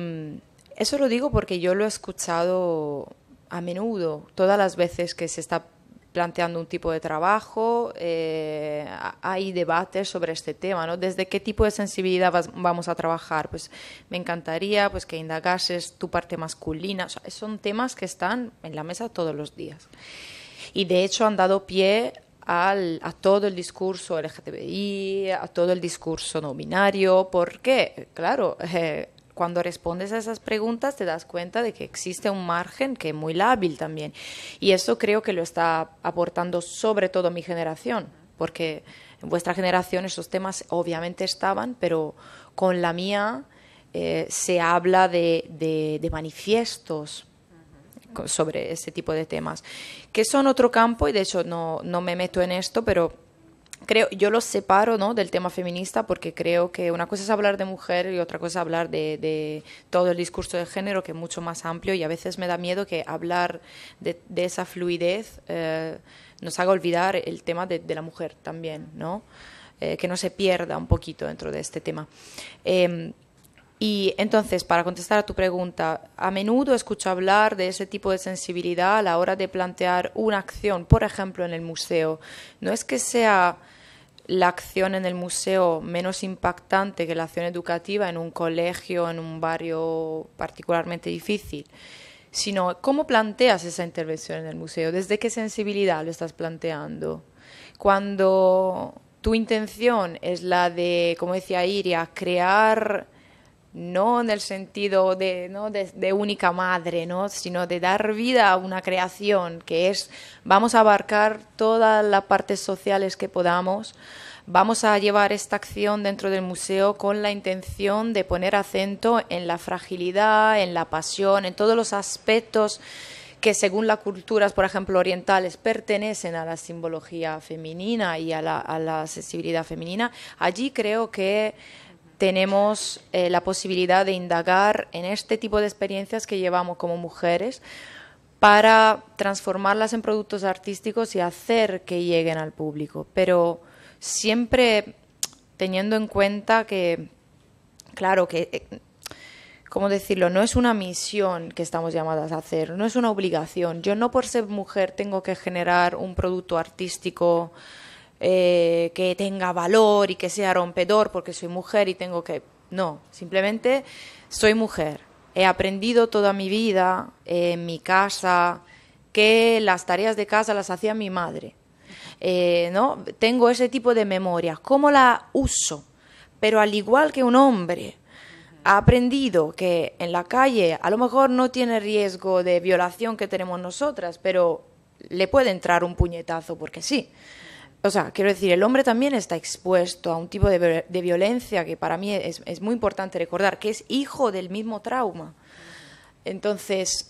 eso lo digo porque yo lo he escuchado a menudo, todas las veces que se está planteando un tipo de trabajo, hay debates sobre este tema, ¿no? ¿Desde qué tipo de sensibilidad vamos a trabajar? Pues me encantaría pues, que indagases tu parte masculina. O sea, son temas que están en la mesa todos los días. Y de hecho han dado pie a todo el discurso LGTBI, a todo el discurso no binario. ¿Por qué? Claro, cuando respondes a esas preguntas te das cuenta de que existe un margen que es muy lábil también. Y eso creo que lo está aportando sobre todo mi generación, porque en vuestra generación esos temas obviamente estaban, pero con la mía se habla de manifiestos sobre ese tipo de temas, que son otro campo y de hecho no me meto en esto, pero yo los separo, ¿no?, del tema feminista porque creo que una cosa es hablar de mujer y otra cosa es hablar de todo el discurso de género, que es mucho más amplio, y a veces me da miedo que hablar de esa fluidez nos haga olvidar el tema de la mujer también, ¿no? Que no se pierda un poquito dentro de este tema. Y entonces, para contestar a tu pregunta, a menudo escucho hablar de ese tipo de sensibilidad a la hora de plantear una acción, por ejemplo, en el museo. No es que sea la acción en el museo menos impactante que la acción educativa en un colegio, en un barrio particularmente difícil, sino cómo planteas esa intervención en el museo, desde qué sensibilidad lo estás planteando. Cuando tu intención es la de, como decía Iria, crear, no en el sentido de única madre, ¿no?, sino de dar vida a una creación que es, vamos a abarcar todas las partes sociales que podamos, vamos a llevar esta acción dentro del museo con la intención de poner acento en la fragilidad, en la pasión, en todos los aspectos que según las culturas, por ejemplo, orientales, pertenecen a la simbología femenina y a la sensibilidad femenina. Allí creo que tenemos la posibilidad de indagar en este tipo de experiencias que llevamos como mujeres para transformarlas en productos artísticos y hacer que lleguen al público. Pero siempre teniendo en cuenta que, claro, que, ¿cómo decirlo?, no es una misión que estamos llamadas a hacer, no es una obligación. Yo no por ser mujer tengo que generar un producto artístico que tenga valor y que sea rompedor porque soy mujer y tengo que... No, simplemente soy mujer. He aprendido toda mi vida en mi casa que las tareas de casa las hacía mi madre. ¿No? Tengo ese tipo de memoria. ¿Cómo la uso? Pero al igual que un hombre ha aprendido que en la calle a lo mejor no tiene riesgo de violación que tenemos nosotras, pero le puede entrar un puñetazo porque sí. O sea, quiero decir, el hombre también está expuesto a un tipo de violencia que para mí es muy importante recordar, que es hijo del mismo trauma. Entonces,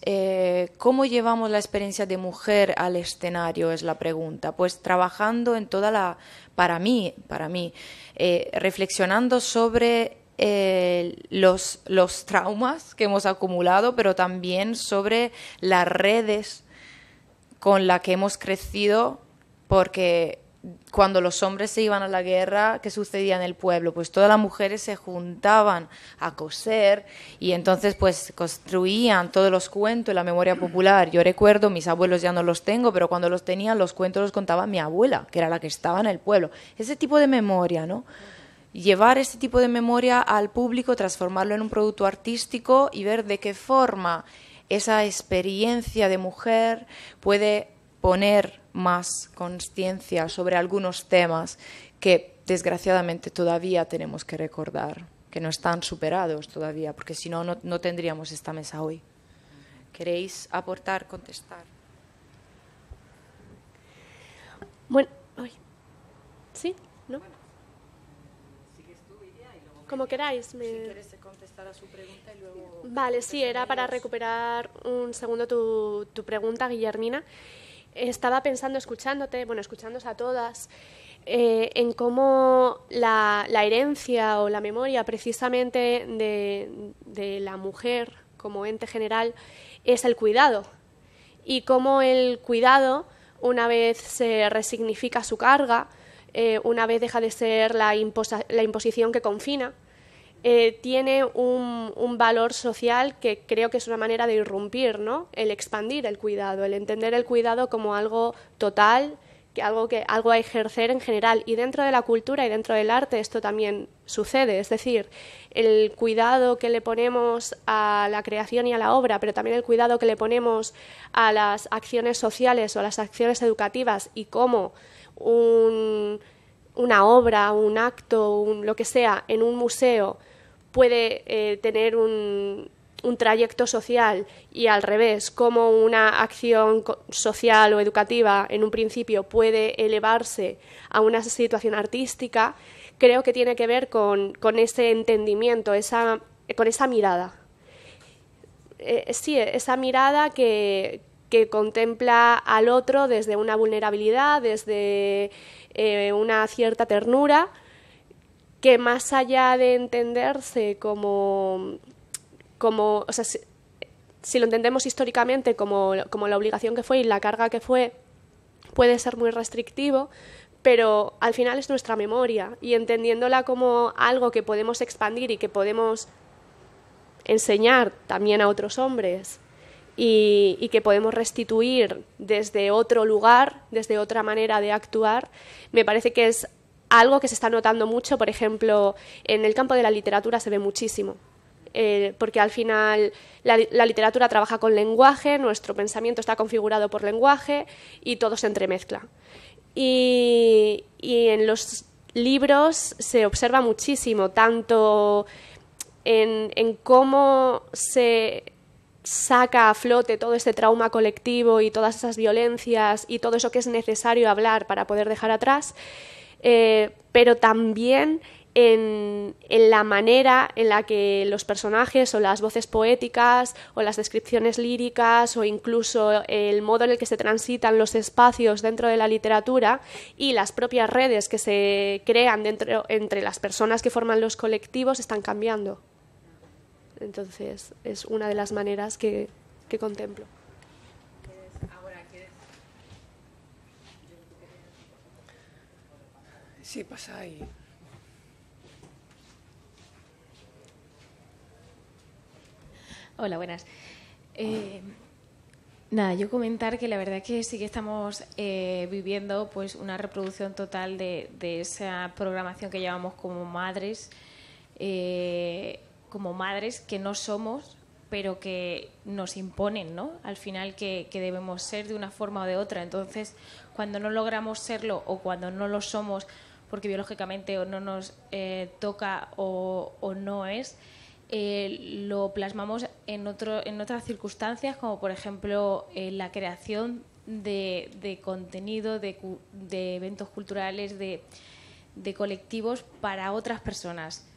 ¿cómo llevamos la experiencia de mujer al escenario? Es la pregunta. Pues trabajando en toda la... Para mí, reflexionando sobre los traumas que hemos acumulado, pero también sobre las redes con las que hemos crecido, porque cuando los hombres se iban a la guerra, ¿qué sucedía en el pueblo? Pues todas las mujeres se juntaban a coser y entonces pues construían todos los cuentos en la memoria popular. Yo recuerdo, mis abuelos ya no los tengo, pero cuando los tenían, los cuentos los contaba mi abuela, que era la que estaba en el pueblo. Ese tipo de memoria, ¿no? Llevar este tipo de memoria al público, transformarlo en un producto artístico y ver de qué forma esa experiencia de mujer puede poner más conciencia sobre algunos temas que desgraciadamente todavía tenemos que recordar. que no están superados todavía, porque si no, no tendríamos esta mesa hoy. ¿Queréis aportar, contestar? Bueno, ¿sí? ¿No? Como queráis. Si quieres contestar a su pregunta y luego... Vale, sí, era para recuperar un segundo tu pregunta, Guillermina. Estaba pensando, escuchándoos a todas, en cómo la herencia o la memoria precisamente de la mujer como ente general es el cuidado. Y cómo el cuidado, una vez se resignifica su carga, una vez deja de ser la imposición que confina, tiene un valor social que creo que es una manera de irrumpir, ¿no? El expandir el cuidado, el entender el cuidado como algo total, algo a ejercer en general. Y dentro de la cultura y dentro del arte esto también sucede, es decir, el cuidado que le ponemos a la creación y a la obra, pero también el cuidado que le ponemos a las acciones sociales o a las acciones educativas y cómo una obra, un acto, lo que sea, en un museo puede tener un trayecto social y al revés, como una acción social o educativa en un principio puede elevarse a una situación artística, creo que tiene que ver con ese entendimiento, con esa mirada. Sí, esa mirada que contempla al otro desde una vulnerabilidad, desde una cierta ternura, que más allá de entenderse como o sea, si lo entendemos históricamente como la obligación que fue y la carga que fue, puede ser muy restrictivo, pero al final es nuestra memoria y entendiéndola como algo que podemos expandir y que podemos enseñar también a otros hombres y que podemos restituir desde otro lugar, desde otra manera de actuar, me parece que es algo que se está notando mucho, por ejemplo, en el campo de la literatura se ve muchísimo. Porque al final la literatura trabaja con lenguaje, nuestro pensamiento está configurado por lenguaje y todo se entremezcla. Y en los libros se observa muchísimo, tanto en cómo se saca a flote todo este trauma colectivo y todas esas violencias y todo eso que es necesario hablar para poder dejar atrás, pero también en la manera en la que los personajes o las voces poéticas o las descripciones líricas o incluso el modo en el que se transitan los espacios dentro de la literatura y las propias redes que se crean entre las personas que forman los colectivos están cambiando. Entonces es una de las maneras que contemplo. Sí, pasa ahí. Hola, buenas. Nada, yo comentar que la verdad que sí que estamos viviendo pues una reproducción total de esa programación que llevamos como madres que no somos, pero que nos imponen, ¿no? Al final que debemos ser de una forma o de otra. Entonces, cuando no logramos serlo o cuando no lo somos porque biológicamente o no nos toca o no es, lo plasmamos en otras circunstancias, como por ejemplo la creación de contenido, de eventos culturales, de colectivos para otras personas.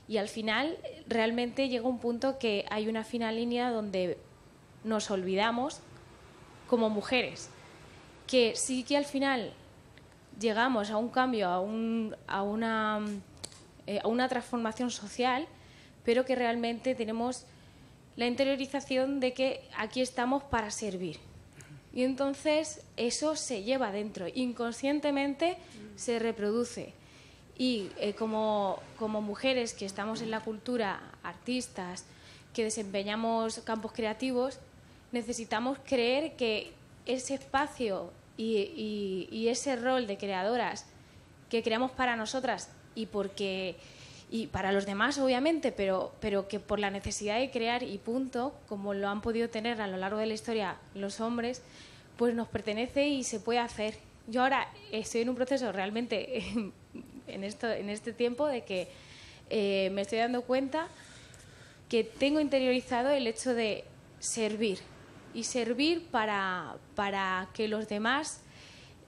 Y al final realmente llega un punto que hay una fina línea donde nos olvidamos como mujeres, que sí que al final llegamos a un cambio, a una transformación social, pero que realmente tenemos la interiorización de que aquí estamos para servir. Y entonces eso se lleva dentro, inconscientemente se reproduce. Y como mujeres que estamos en la cultura, artistas, que desempeñamos campos creativos, necesitamos creer que ese espacio y ese rol de creadoras que creamos para nosotras y para los demás, obviamente, pero que por la necesidad de crear y punto, como lo han podido tener a lo largo de la historia los hombres, pues nos pertenece y se puede hacer. Yo ahora estoy en un proceso realmente en este tiempo de que me estoy dando cuenta que tengo interiorizado el hecho de servir, y servir para que los demás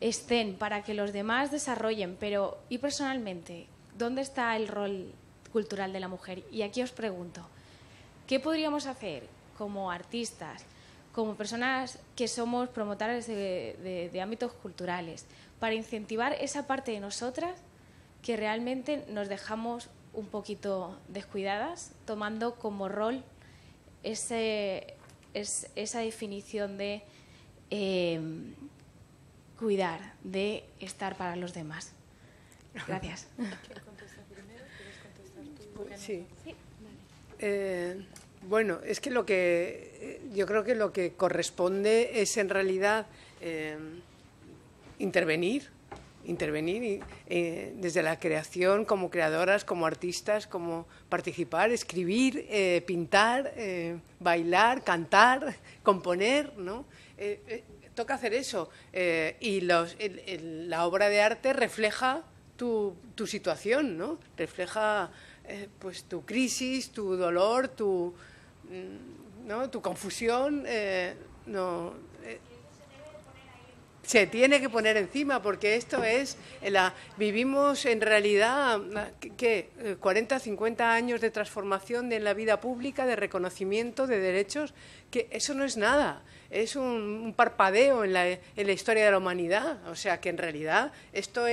estén, para que los demás desarrollen. Pero, y personalmente, ¿dónde está el rol cultural de la mujer? Y aquí os pregunto, ¿qué podríamos hacer como artistas, como personas que somos promotoras de ámbitos culturales, para incentivar esa parte de nosotras que realmente nos dejamos un poquito descuidadas, tomando como rol esa definición de cuidar, de estar para los demás? Gracias. ¿Quién contesta primero? ¿Quieres contestar tú? Sí. Bueno, es que yo creo que lo que corresponde es en realidad intervenir desde la creación, como creadoras, como artistas, como participar, escribir, pintar, bailar, cantar, componer, ¿no? Toca hacer eso, y la obra de arte refleja tu situación, ¿no? Refleja pues tu crisis, tu dolor, tu confusión, se tiene que poner encima, porque esto es, vivimos en realidad, ¿qué? 40, 50 años de transformación en la vida pública, de reconocimiento de derechos, que eso no es nada, es un parpadeo en la historia de la humanidad. O sea, que en realidad esto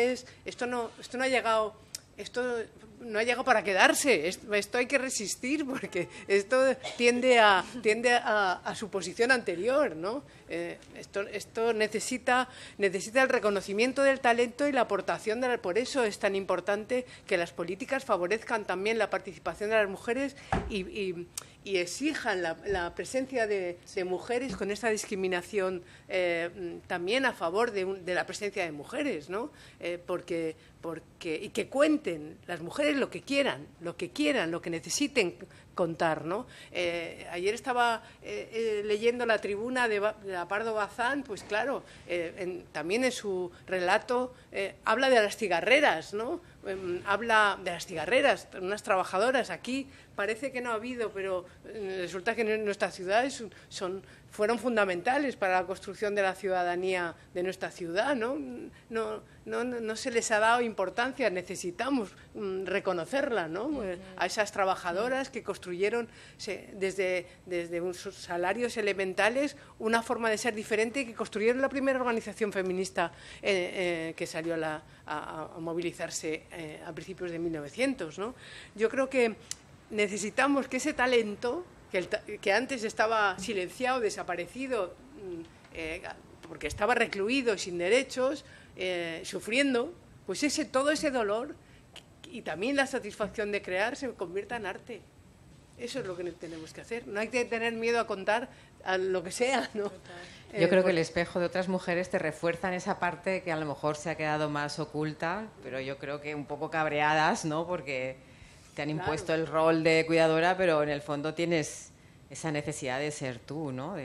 no ha llegado para quedarse, esto hay que resistir, porque esto tiende a su posición anterior, ¿no? Esto necesita el reconocimiento del talento y la aportación por eso es tan importante que las políticas favorezcan también la participación de las mujeres y exijan la presencia de mujeres con esta discriminación también a favor de la presencia de mujeres, ¿no? Y que cuenten las mujeres lo que quieran, lo que necesiten contar, ¿no? Ayer estaba leyendo la tribuna de Pardo Bazán, pues claro, también en su relato habla de las cigarreras, ¿no? Habla de las cigarreras, unas trabajadoras. Aquí parece que no ha habido, pero resulta que en nuestras ciudades fueron fundamentales para la construcción de la ciudadanía de nuestra ciudad, ¿no? No se les ha dado importancia, necesitamos reconocerla, ¿no? A esas trabajadoras que construyeron desde sus salarios elementales una forma de ser diferente, y que construyeron la primera organización feminista que salió a movilizarse a principios de 1900, ¿no? Yo creo que necesitamos que ese talento, que antes estaba silenciado, desaparecido, porque estaba recluido, sin derechos, sufriendo, pues todo ese dolor y también la satisfacción de crear se convierta en arte. Eso es lo que tenemos que hacer. No hay que tener miedo a contar a lo que sea, ¿no? Yo creo que el espejo de otras mujeres te refuerza en esa parte que a lo mejor se ha quedado más oculta, pero yo creo que un poco cabreadas, ¿no? Porque te han impuesto el rol de cuidadora, pero en el fondo tienes esa necesidad de ser tú, ¿no?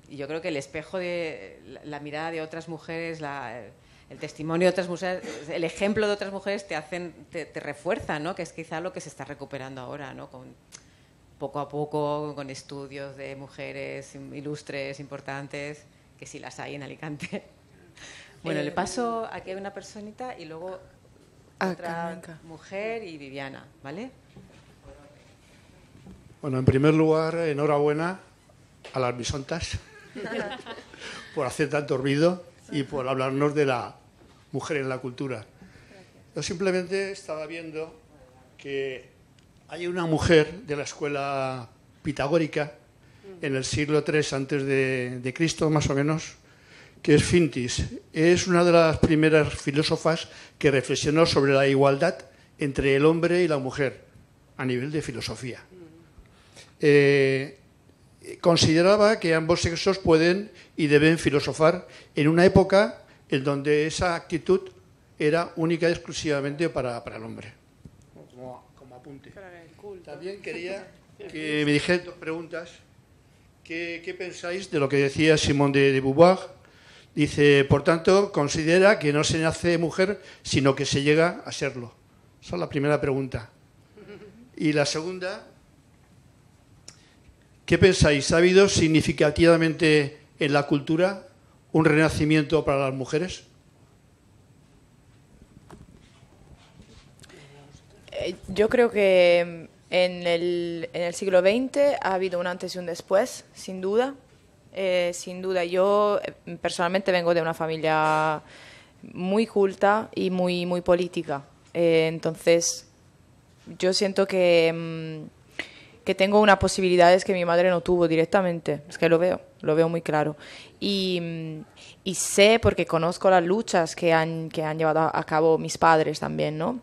Y yo creo que el espejo de la mirada de otras mujeres, el testimonio de otras mujeres, el ejemplo de otras mujeres te refuerza, ¿no? Que es quizá lo que se está recuperando ahora, ¿no? Poco a poco, con estudios de mujeres ilustres, importantes, que sí las hay en Alicante. Bueno, le paso aquí a una personita y luego otra mujer y Viviana, ¿vale? Bueno, en primer lugar, enhorabuena a las bisontas por hacer tanto ruido y por hablarnos de la mujer en la cultura. Yo simplemente estaba viendo que hay una mujer de la escuela pitagórica en el siglo III antes de Cristo, más o menos, que es Fintis. Es una de las primeras filósofas que reflexionó sobre la igualdad entre el hombre y la mujer a nivel de filosofía. Consideraba que ambos sexos pueden y deben filosofar en una época en donde esa actitud era única y exclusivamente para el hombre. Como apunte. También quería que me dijeran dos preguntas. ¿Qué pensáis de lo que decía Simone de Beauvoir? Dice, por tanto, considera que no se nace mujer, sino que se llega a serlo. Esa es la primera pregunta. Y la segunda, ¿qué pensáis? ¿Ha habido significativamente en la cultura un renacimiento para las mujeres? Yo creo que en el siglo XX ha habido un antes y un después, sin duda. Sin duda, yo personalmente vengo de una familia muy culta y muy política. Entonces, yo siento que tengo unas posibilidades que mi madre no tuvo directamente. Es que lo veo muy claro. Y sé, porque conozco las luchas que han llevado a cabo mis padres también, ¿no?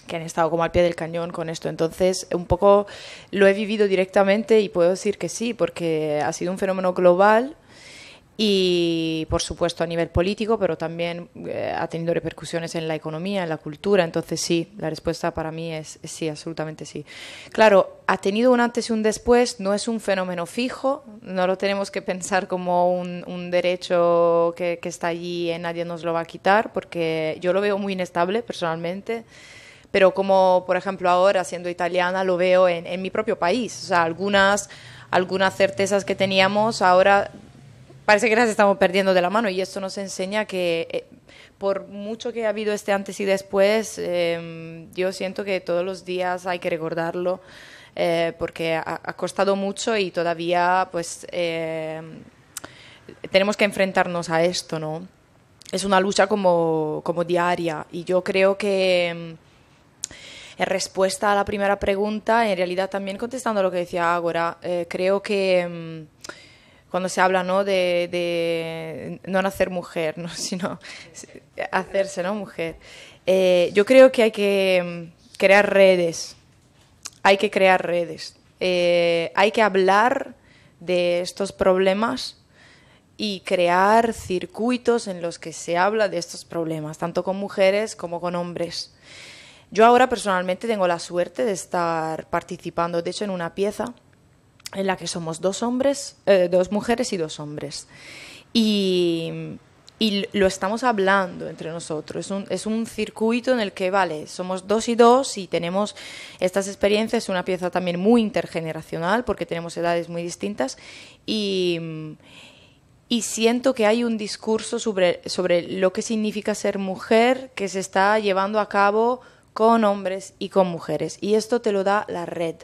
Que han estado como al pie del cañón con esto. Entonces, un poco lo he vivido directamente y puedo decir que sí, porque ha sido un fenómeno global y, por supuesto, a nivel político, pero también ha tenido repercusiones en la economía, en la cultura. Entonces, sí, la respuesta para mí es sí, absolutamente sí. Claro, ha tenido un antes y un después, no es un fenómeno fijo, no lo tenemos que pensar como un derecho que está allí y nadie nos lo va a quitar, porque yo lo veo muy inestable personalmente. Pero como, por ejemplo, ahora, siendo italiana, lo veo en mi propio país. O sea, algunas certezas que teníamos ahora parece que las estamos perdiendo de la mano, y esto nos enseña que por mucho que ha habido este antes y después, yo siento que todos los días hay que recordarlo, porque ha costado mucho y todavía pues tenemos que enfrentarnos a esto, ¿no? Es una lucha como diaria, y yo creo que en respuesta a la primera pregunta, en realidad también contestando a lo que decía Ágora, creo que cuando se habla, ¿no?, de no nacer mujer, ¿no?, sino hacerse, ¿no?, mujer, yo creo que hay que crear redes, hay que hablar de estos problemas y crear circuitos en los que se habla de estos problemas, tanto con mujeres como con hombres. Yo ahora personalmente tengo la suerte de estar participando, de hecho, en una pieza en la que somos dos mujeres y dos hombres. Y lo estamos hablando entre nosotros. Es un circuito en el que, vale, somos dos y dos y tenemos estas experiencias. Es una pieza también muy intergeneracional porque tenemos edades muy distintas. Y siento que hay un discurso sobre lo que significa ser mujer que se está llevando a cabo con hombres y con mujeres, y esto te lo da la red.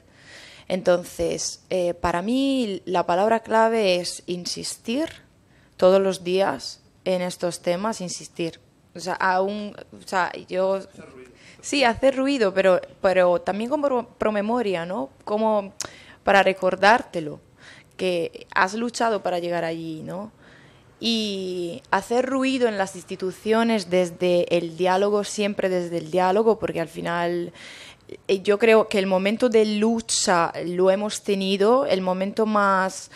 Entonces, para mí la palabra clave es insistir todos los días en estos temas, insistir. O sea, yo sí, hacer ruido, pero también como promemoria, ¿no? Como para recordártelo, que has luchado para llegar allí, ¿no? Y hacer ruido en las instituciones desde el diálogo, siempre desde el diálogo, porque al final yo creo que el momento de lucha lo hemos tenido, el momento más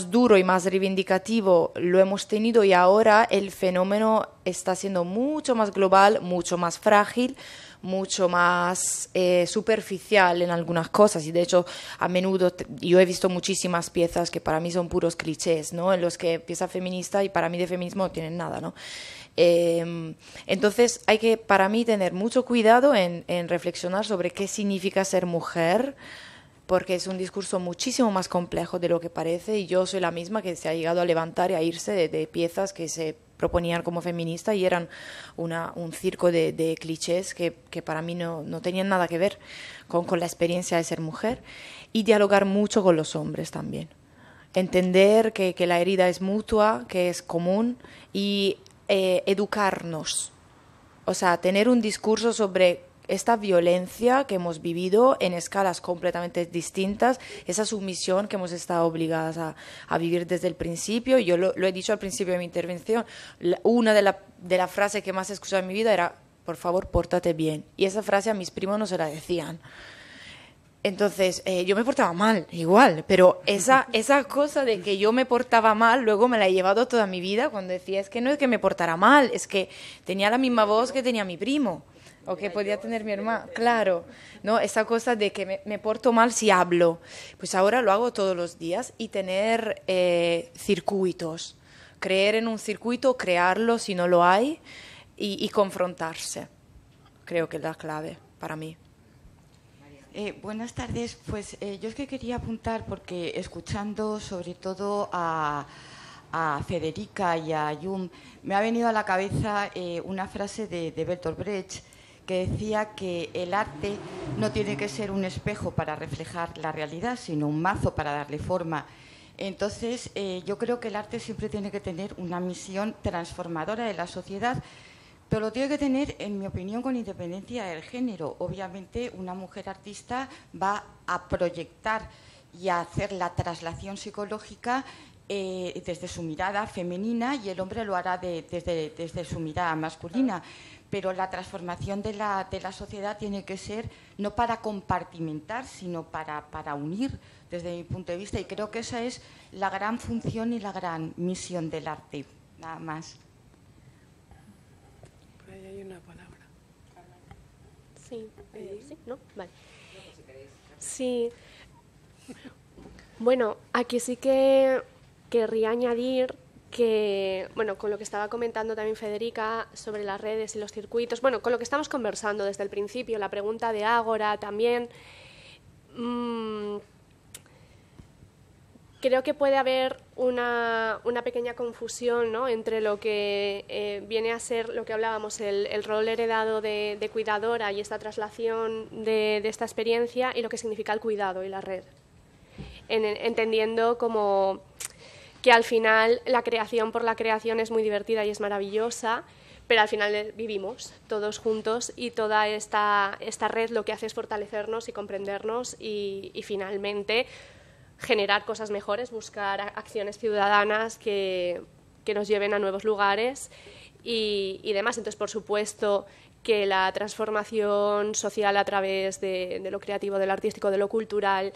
duro y más reivindicativo lo hemos tenido, y ahora el fenómeno está siendo mucho más global, mucho más frágil, mucho más superficial en algunas cosas, y de hecho a menudo yo he visto muchísimas piezas que para mí son puros clichés, ¿no?, en los que pieza feminista y para mí de feminismo no tienen nada, ¿no? Entonces hay que, para mí, tener mucho cuidado en reflexionar sobre qué significa ser mujer, porque es un discurso muchísimo más complejo de lo que parece, y yo soy la misma que se ha llegado a levantar y a irse de piezas que se proponían como feministas y eran un circo de clichés que para mí no tenían nada que ver con la experiencia de ser mujer, y dialogar mucho con los hombres también. Entender que la herida es mutua, que es común, y educarnos. O sea, tener un discurso sobre esta violencia que hemos vivido en escalas completamente distintas, esa sumisión que hemos estado obligadas a vivir desde el principio. Yo lo he dicho al principio de mi intervención, una de las frases que más he escuchado en mi vida era: por favor, pórtate bien. Y esa frase a mis primos no se la decían. Entonces, yo me portaba mal, igual, pero esa cosa de que yo me portaba mal, luego me la he llevado toda mi vida, cuando decía, es que no es que me portara mal, es que tenía la misma voz que tenía mi primo, o que podía tener mi hermana, claro, ¿no? Esa cosa de que me porto mal si hablo, pues ahora lo hago todos los días, y tener circuitos, creer en un circuito, crearlo si no lo hay, y confrontarse, creo que es la clave para mí. Buenas tardes. Pues yo es que quería apuntar, porque escuchando sobre todo a Federica y a Jung, me ha venido a la cabeza una frase de Bertolt Brecht, que decía que el arte no tiene que ser un espejo para reflejar la realidad, sino un mazo para darle forma. Entonces, yo creo que el arte siempre tiene que tener una misión transformadora de la sociedad, pero lo tiene que tener, en mi opinión, con independencia del género. Obviamente, una mujer artista va a proyectar y a hacer la traslación psicológica desde su mirada femenina, y el hombre lo hará desde su mirada masculina. Pero la transformación de la sociedad tiene que ser no para compartimentar, sino para unir, desde mi punto de vista. Y creo que esa es la gran función y la gran misión del arte. Nada más. Por ahí hay una palabra. Sí, ¿sí? ¿No? Vale. Sí. Bueno, aquí sí que querría añadir que, bueno, con lo que estaba comentando también Federica sobre las redes y los circuitos, bueno, con lo que estamos conversando desde el principio, la pregunta de Ágora también, creo que puede haber una pequeña confusión, ¿no?, entre lo que viene a ser lo que hablábamos, el rol heredado de cuidadora y esta traslación de esta experiencia, y lo que significa el cuidado y la red, entendiendo como que al final la creación por la creación es muy divertida y es maravillosa, pero al final vivimos todos juntos, y toda esta red lo que hace es fortalecernos y comprendernos y finalmente generar cosas mejores, buscar acciones ciudadanas que nos lleven a nuevos lugares y demás. Entonces, por supuesto que la transformación social a través de lo creativo, de lo artístico, de lo cultural,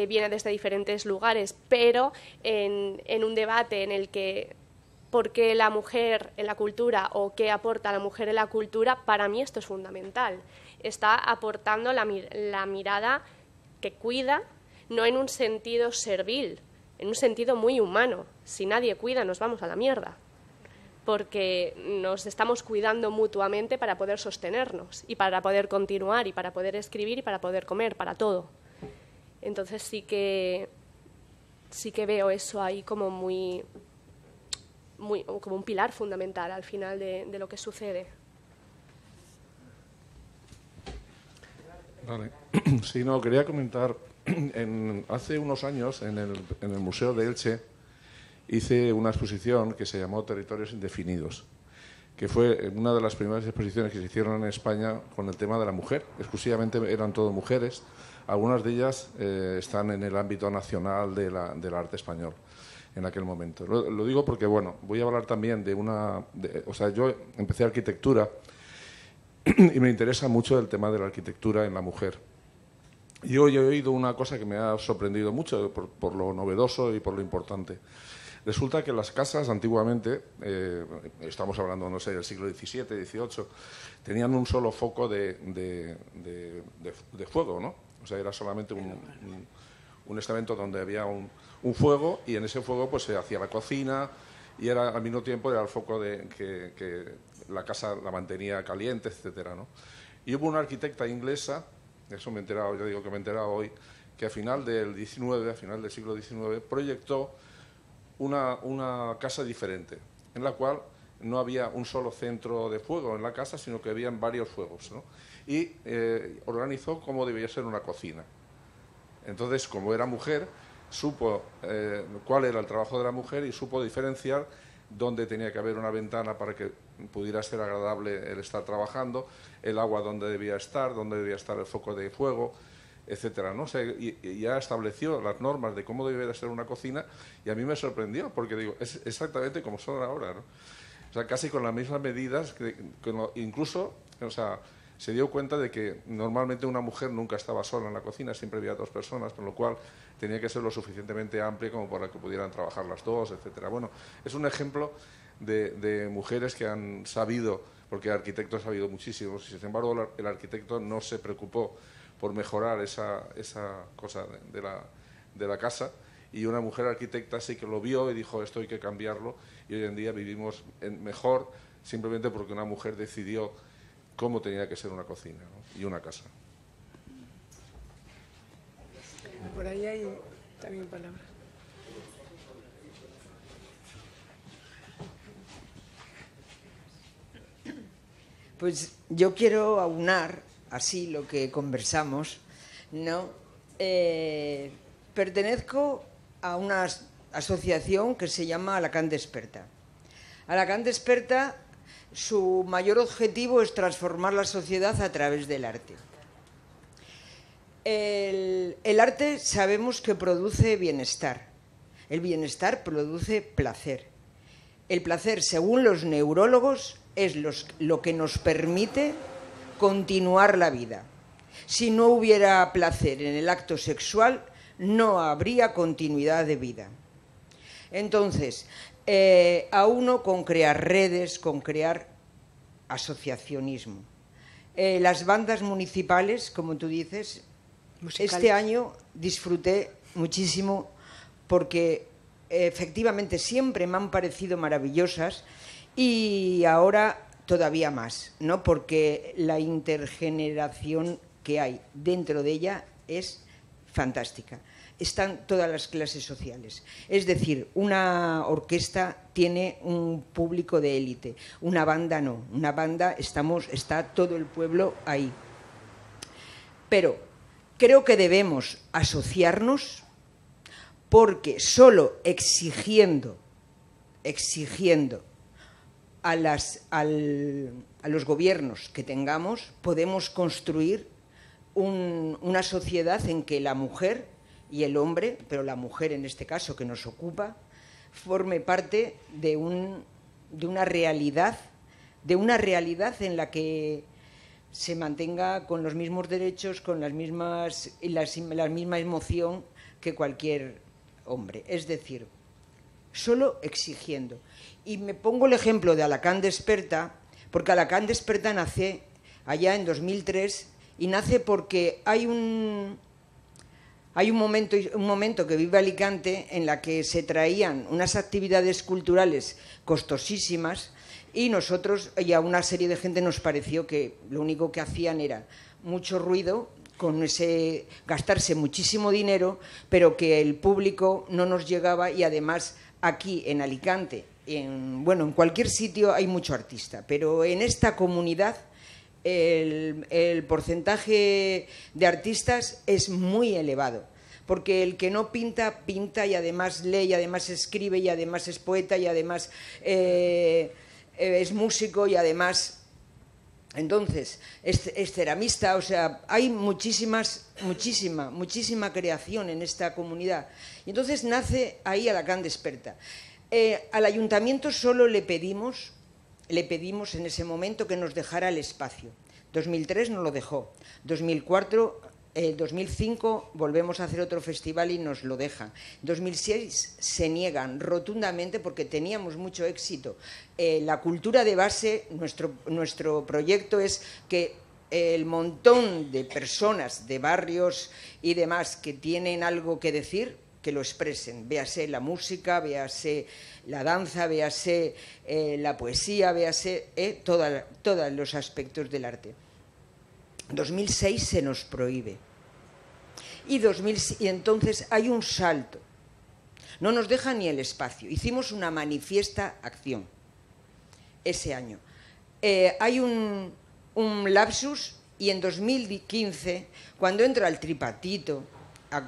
viene desde diferentes lugares, pero en un debate en el que ¿por qué la mujer en la cultura o qué aporta la mujer en la cultura? Para mí esto es fundamental. Está aportando la mirada que cuida, no en un sentido servil, en un sentido muy humano. Si nadie cuida, nos vamos a la mierda, porque nos estamos cuidando mutuamente para poder sostenernos y para poder continuar y para poder escribir y para poder comer, para todo. Entonces sí que veo eso ahí como como un pilar fundamental al final de lo que sucede. Vale. Sí, no, quería comentar, hace unos años en el Museo de Elche hice una exposición que se llamó Territorios Indefinidos, que fue una de las primeras exposiciones que se hicieron en España con el tema de la mujer. Exclusivamente eran todo mujeres. Algunas de ellas están en el ámbito nacional del arte español en aquel momento. Lo digo porque, bueno, voy a hablar también o sea, yo empecé arquitectura y me interesa mucho el tema de la arquitectura en la mujer. Y hoy he oído una cosa que me ha sorprendido mucho por lo novedoso y por lo importante. Resulta que las casas antiguamente, estamos hablando, no sé, del siglo XVII, XVIII, tenían un solo foco de fuego, ¿no? O sea, era solamente un estamento donde había un fuego, y en ese fuego pues se hacía la cocina, y era al mismo tiempo era el foco que la casa la mantenía caliente, etcétera, ¿no? Y hubo una arquitecta inglesa, eso me he enterado, yo digo que me he enterado hoy, que a final del siglo XIX, proyectó una casa diferente, en la cual no había un solo centro de fuego en la casa, sino que habían varios fuegos, ¿no? Y organizó cómo debía ser una cocina. Entonces, como era mujer, supo cuál era el trabajo de la mujer y supo diferenciar dónde tenía que haber una ventana para que pudiera ser agradable el estar trabajando, el agua dónde debía estar el foco de fuego, etcétera, ¿no? O sea, y ya estableció las normas de cómo debía ser una cocina, y a mí me sorprendió, porque digo, es exactamente como son ahora, ¿no? O sea, casi con las mismas medidas, incluso, o sea, se dio cuenta de que normalmente una mujer nunca estaba sola en la cocina, siempre había dos personas, con lo cual tenía que ser lo suficientemente amplia como para que pudieran trabajar las dos, etcétera. Bueno, es un ejemplo de mujeres que han sabido, porque arquitectos ha habido muchísimos, y sin embargo el arquitecto no se preocupó por mejorar esa cosa de la casa, y una mujer arquitecta sí que lo vio y dijo, esto hay que cambiarlo, y hoy en día vivimos mejor simplemente porque una mujer decidió cómo tenía que ser una cocina, ¿no? Y una casa. Por ahí hay también palabras. Pues yo quiero aunar así lo que conversamos, ¿no? Pertenezco a una asociación que se llama Alacant Desperta. Alacant Desperta, su mayor objetivo es transformar la sociedad a través del arte. El arte sabemos que produce bienestar. El bienestar produce placer. El placer, según los neurólogos, es lo que nos permite continuar la vida. Si no hubiera placer en el acto sexual, no habría continuidad de vida. Entonces, a uno con crear redes, con crear asociacionismo. Las bandas municipales, como tú dices, musicales. Este año disfruté muchísimo porque efectivamente siempre me han parecido maravillosas y ahora todavía más, ¿no? Porque la intergeneración que hay dentro de ella es fantástica. Están todas las clases sociales. Es decir, una orquesta tiene un público de élite, una banda no. Una banda está todo el pueblo ahí. Pero creo que debemos asociarnos porque solo exigiendo a los gobiernos que tengamos podemos construir una sociedad en que la mujer y el hombre, pero la mujer en este caso que nos ocupa, forme parte de una realidad en la que se mantenga con los mismos derechos, con la misma emoción que cualquier hombre. Es decir, solo exigiendo. Y me pongo el ejemplo de Alacant Desperta, porque Alacant Desperta nace allá en 2003 y nace porque hay un momento que vive Alicante en la que se traían unas actividades culturales costosísimas y nosotros y a una serie de gente nos pareció que lo único que hacían era mucho ruido, gastarse muchísimo dinero, pero que el público no nos llegaba y además aquí en Alicante, en cualquier sitio hay mucho artista, pero en esta comunidad el porcentaje de artistas es muy elevado, porque el que no pinta, pinta y además lee y además escribe y además es poeta y además es músico y además... Entonces, es ceramista, o sea, hay muchísima creación en esta comunidad. Y entonces nace ahí Alacant Desperta. Al ayuntamiento solo le pedimos en ese momento que nos dejara el espacio. 2003 nos lo dejó. 2005 volvemos a hacer otro festival y nos lo dejan. 2006 se niegan rotundamente porque teníamos mucho éxito. La cultura de base, nuestro proyecto es que el montón de personas de barrios y demás que tienen algo que decir, que lo expresen, véase la música, véase la danza, véase la poesía, véase todos los aspectos del arte. 2006 se nos prohíbe y entonces hay un salto, no nos deja ni el espacio. Hicimos una manifiesta acción ese año. Hay un lapsus y en 2015, cuando entra el tripartito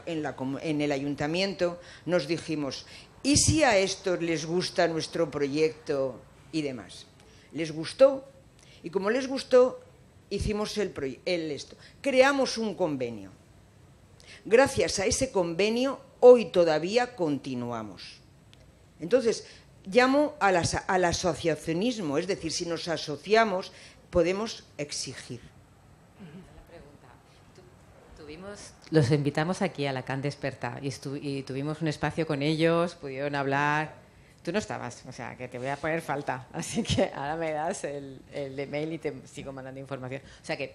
en el ayuntamiento, nos dijimos, ¿y si a estos les gusta nuestro proyecto y demás? Les gustó y como les gustó hicimos creamos un convenio. Gracias a ese convenio hoy todavía continuamos. Entonces llamo al asociacionismo, es decir, si nos asociamos podemos exigir. Los invitamos aquí a Alacant Desperta y tuvimos un espacio con ellos, pudieron hablar. Tú no estabas, o sea, que te voy a poner falta, así que ahora me das el email y te sigo mandando información. O sea que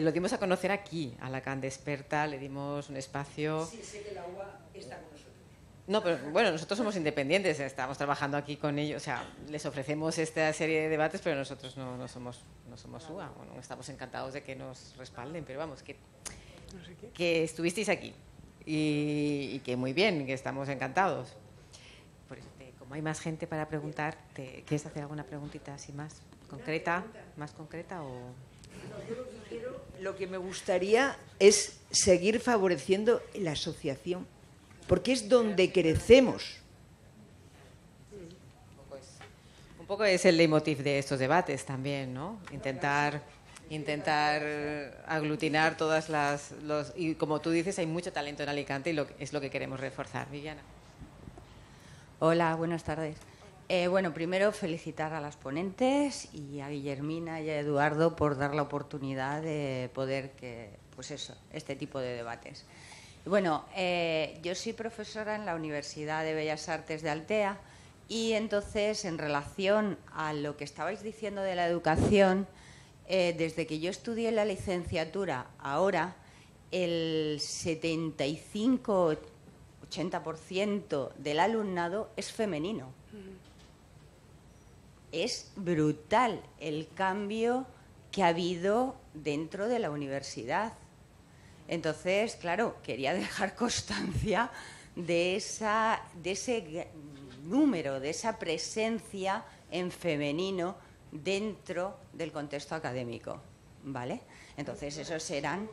lo dimos a conocer aquí, a Alacant Desperta, le dimos un espacio. Sí, sé que la UA está con nosotros. No, pero bueno, nosotros somos independientes, estamos trabajando aquí con ellos, o sea, les ofrecemos esta serie de debates, pero nosotros no somos UA, bueno, estamos encantados de que nos respalden, pero vamos, que estuvisteis aquí. y que muy bien, que estamos encantados. Como hay más gente para preguntar, ¿quieres hacer alguna preguntita así más concreta? Lo que me gustaría es seguir favoreciendo la asociación, porque es donde crecemos. Un poco es el leitmotiv de estos debates también, ¿no? Intentar aglutinar todas y como tú dices, hay mucho talento en Alicante y es lo que queremos reforzar. Viviana. Hola, buenas tardes. Bueno, primero felicitar a las ponentes y a Guillermina y a Eduardo por dar la oportunidad de poder este tipo de debates. Bueno, yo soy profesora en la Universidad de Bellas Artes de Altea y entonces, en relación a lo que estabais diciendo de la educación, desde que yo estudié la licenciatura, ahora el 75-80% del alumnado es femenino. Es brutal el cambio que ha habido dentro de la universidad. Entonces, claro, quería dejar constancia de ese número, de esa presencia en femenino dentro del contexto académico, ¿vale? Entonces, esos serán...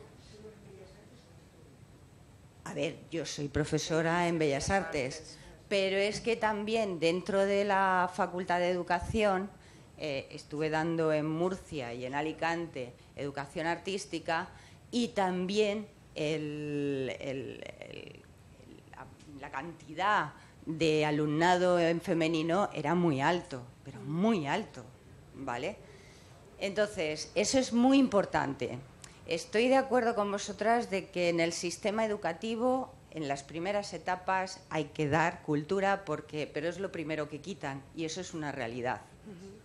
A ver, yo soy profesora en Bellas Artes, pero es que también dentro de la Facultad de Educación estuve dando en Murcia y en Alicante educación artística y también la cantidad de alumnado en femenino era muy alto, pero muy alto, ¿vale? Entonces, eso es muy importante. Estoy de acuerdo con vosotras de que en el sistema educativo, en las primeras etapas, hay que dar cultura, pero es lo primero que quitan, y eso es una realidad,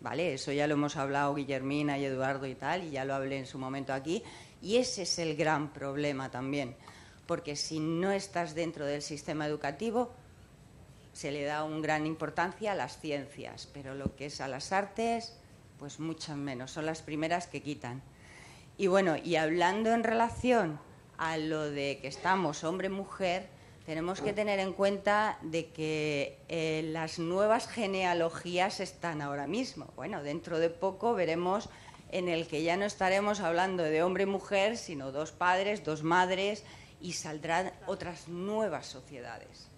¿vale? Eso ya lo hemos hablado Guillermina y Eduardo y tal, y ya lo hablé en su momento aquí, y ese es el gran problema también, porque si no estás dentro del sistema educativo, se le da una gran importancia a las ciencias, pero lo que es a las artes, pues mucho menos, son las primeras que quitan. Y bueno, y hablando en relación a lo de que estamos hombre-mujer, tenemos que tener en cuenta de que las nuevas genealogías están ahora mismo. Bueno, dentro de poco veremos en el que ya no estaremos hablando de hombre-mujer, sino dos padres, dos madres, y saldrán otras nuevas sociedades.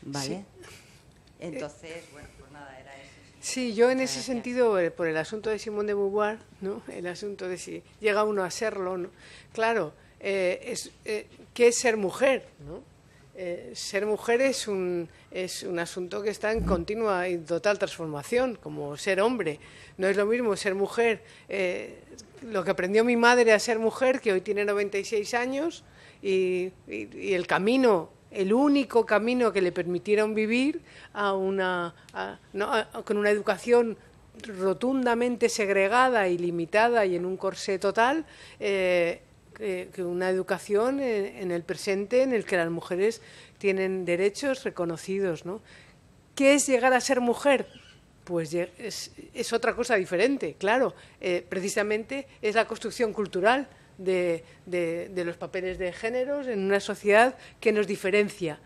¿Vale? Sí. Entonces, bueno, pues nada, era eso. Sí, yo en ese sentido, por el asunto de Simone de Beauvoir, ¿no? El asunto de si llega uno a serlo, ¿no? Claro, ¿qué es ser mujer? ¿No? Ser mujer es un asunto que está en continua y total transformación, como ser hombre. No es lo mismo ser mujer, lo que aprendió mi madre a ser mujer, que hoy tiene 96 años, y el camino... El único camino que le permitieron vivir con una educación rotundamente segregada y limitada y en un corsé total, que una educación en el presente en el que las mujeres tienen derechos reconocidos, ¿no? ¿Qué es llegar a ser mujer? Pues es otra cosa diferente, claro. Precisamente es la construcción cultural de los papeles de géneros en una sociedad que nos diferencia.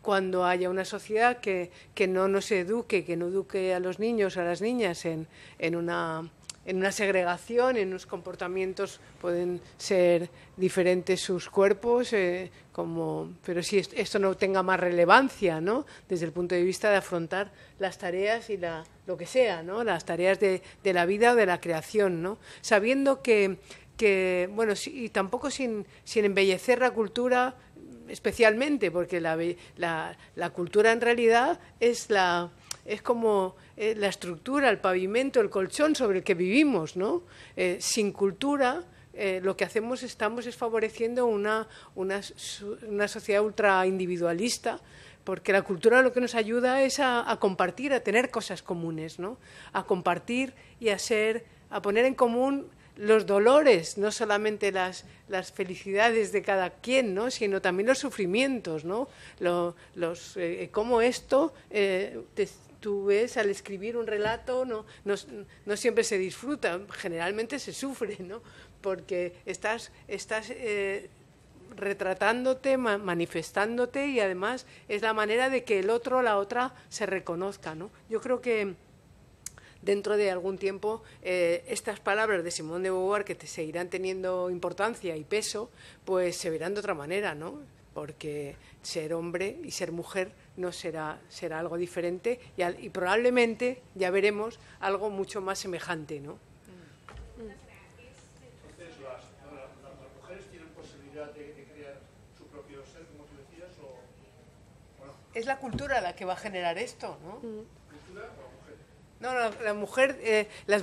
Cuando haya una sociedad que no nos eduque, que no eduque a los niños, a las niñas en una segregación, en unos comportamientos, pueden ser diferentes sus cuerpos, pero si esto no tenga más relevancia, ¿no? Desde el punto de vista de afrontar las tareas y lo que sea, ¿no? Las tareas de la vida o de la creación, ¿no? Sabiendo que bueno, y tampoco sin embellecer la cultura especialmente, porque la cultura en realidad es como la estructura, el pavimento, el colchón sobre el que vivimos, ¿no? Sin cultura, lo que estamos es favoreciendo una sociedad ultra individualista, porque la cultura lo que nos ayuda es a compartir, a tener cosas comunes, ¿no? A compartir y a poner en común los dolores, no solamente las felicidades de cada quien, ¿no? Sino también los sufrimientos, ¿no? Cómo esto, tú ves al escribir un relato, no siempre se disfruta, generalmente se sufre, ¿no? Porque estás retratándote, manifestándote, y además es la manera de que el otro o la otra se reconozca, ¿no? Yo creo que dentro de algún tiempo estas palabras de Simone de Beauvoir, que seguirán teniendo importancia y peso, pues se verán de otra manera, ¿no? Porque ser hombre y ser mujer no será algo diferente y probablemente ya veremos algo mucho más semejante, ¿no? Entonces, ¿las mujeres tienen posibilidad de crear su propio ser, como tú decías, o no? Es la cultura la que va a generar esto, ¿no? ¿Cultura o mujer? No, las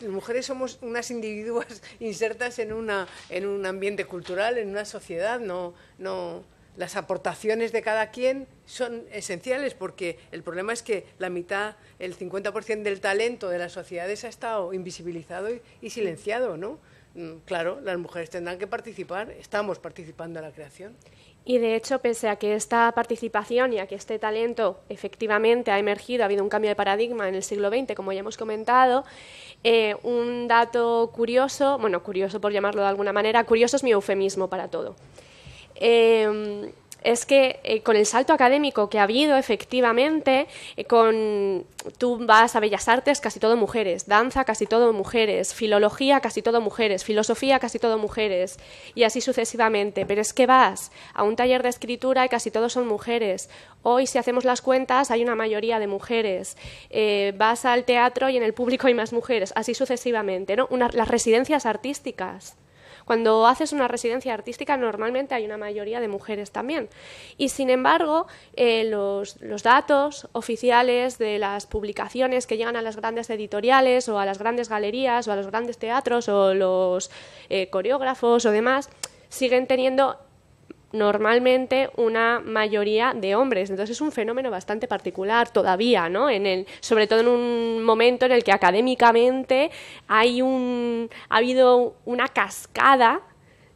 mujeres somos unas individuas insertas en un ambiente cultural, en una sociedad. No, las aportaciones de cada quien son esenciales, porque el problema es que la mitad, el 50% del talento de las sociedades ha estado invisibilizado y silenciado, ¿no? Claro, las mujeres tendrán que participar, estamos participando en la creación. Y de hecho, pese a que esta participación y a que este talento efectivamente ha emergido, ha habido un cambio de paradigma en el siglo XX, como ya hemos comentado, un dato curioso, bueno, curioso por llamarlo de alguna manera, curioso es mi eufemismo para todo. Es que con el salto académico que ha habido, efectivamente, tú vas a Bellas Artes, casi todo mujeres, danza, casi todo mujeres, filología, casi todo mujeres, filosofía, casi todo mujeres, y así sucesivamente. Pero es que vas a un taller de escritura y casi todos son mujeres. Hoy, si hacemos las cuentas, hay una mayoría de mujeres. Vas al teatro y en el público hay más mujeres, así sucesivamente, ¿no? Las residencias artísticas. Cuando haces una residencia artística, normalmente hay una mayoría de mujeres también. Y, sin embargo, los datos oficiales de las publicaciones que llegan a las grandes editoriales o a las grandes galerías o a los grandes teatros o los coreógrafos o demás siguen teniendo normalmente una mayoría de hombres. Entonces es un fenómeno bastante particular todavía, ¿no? Sobre todo en un momento en el que académicamente ha habido una cascada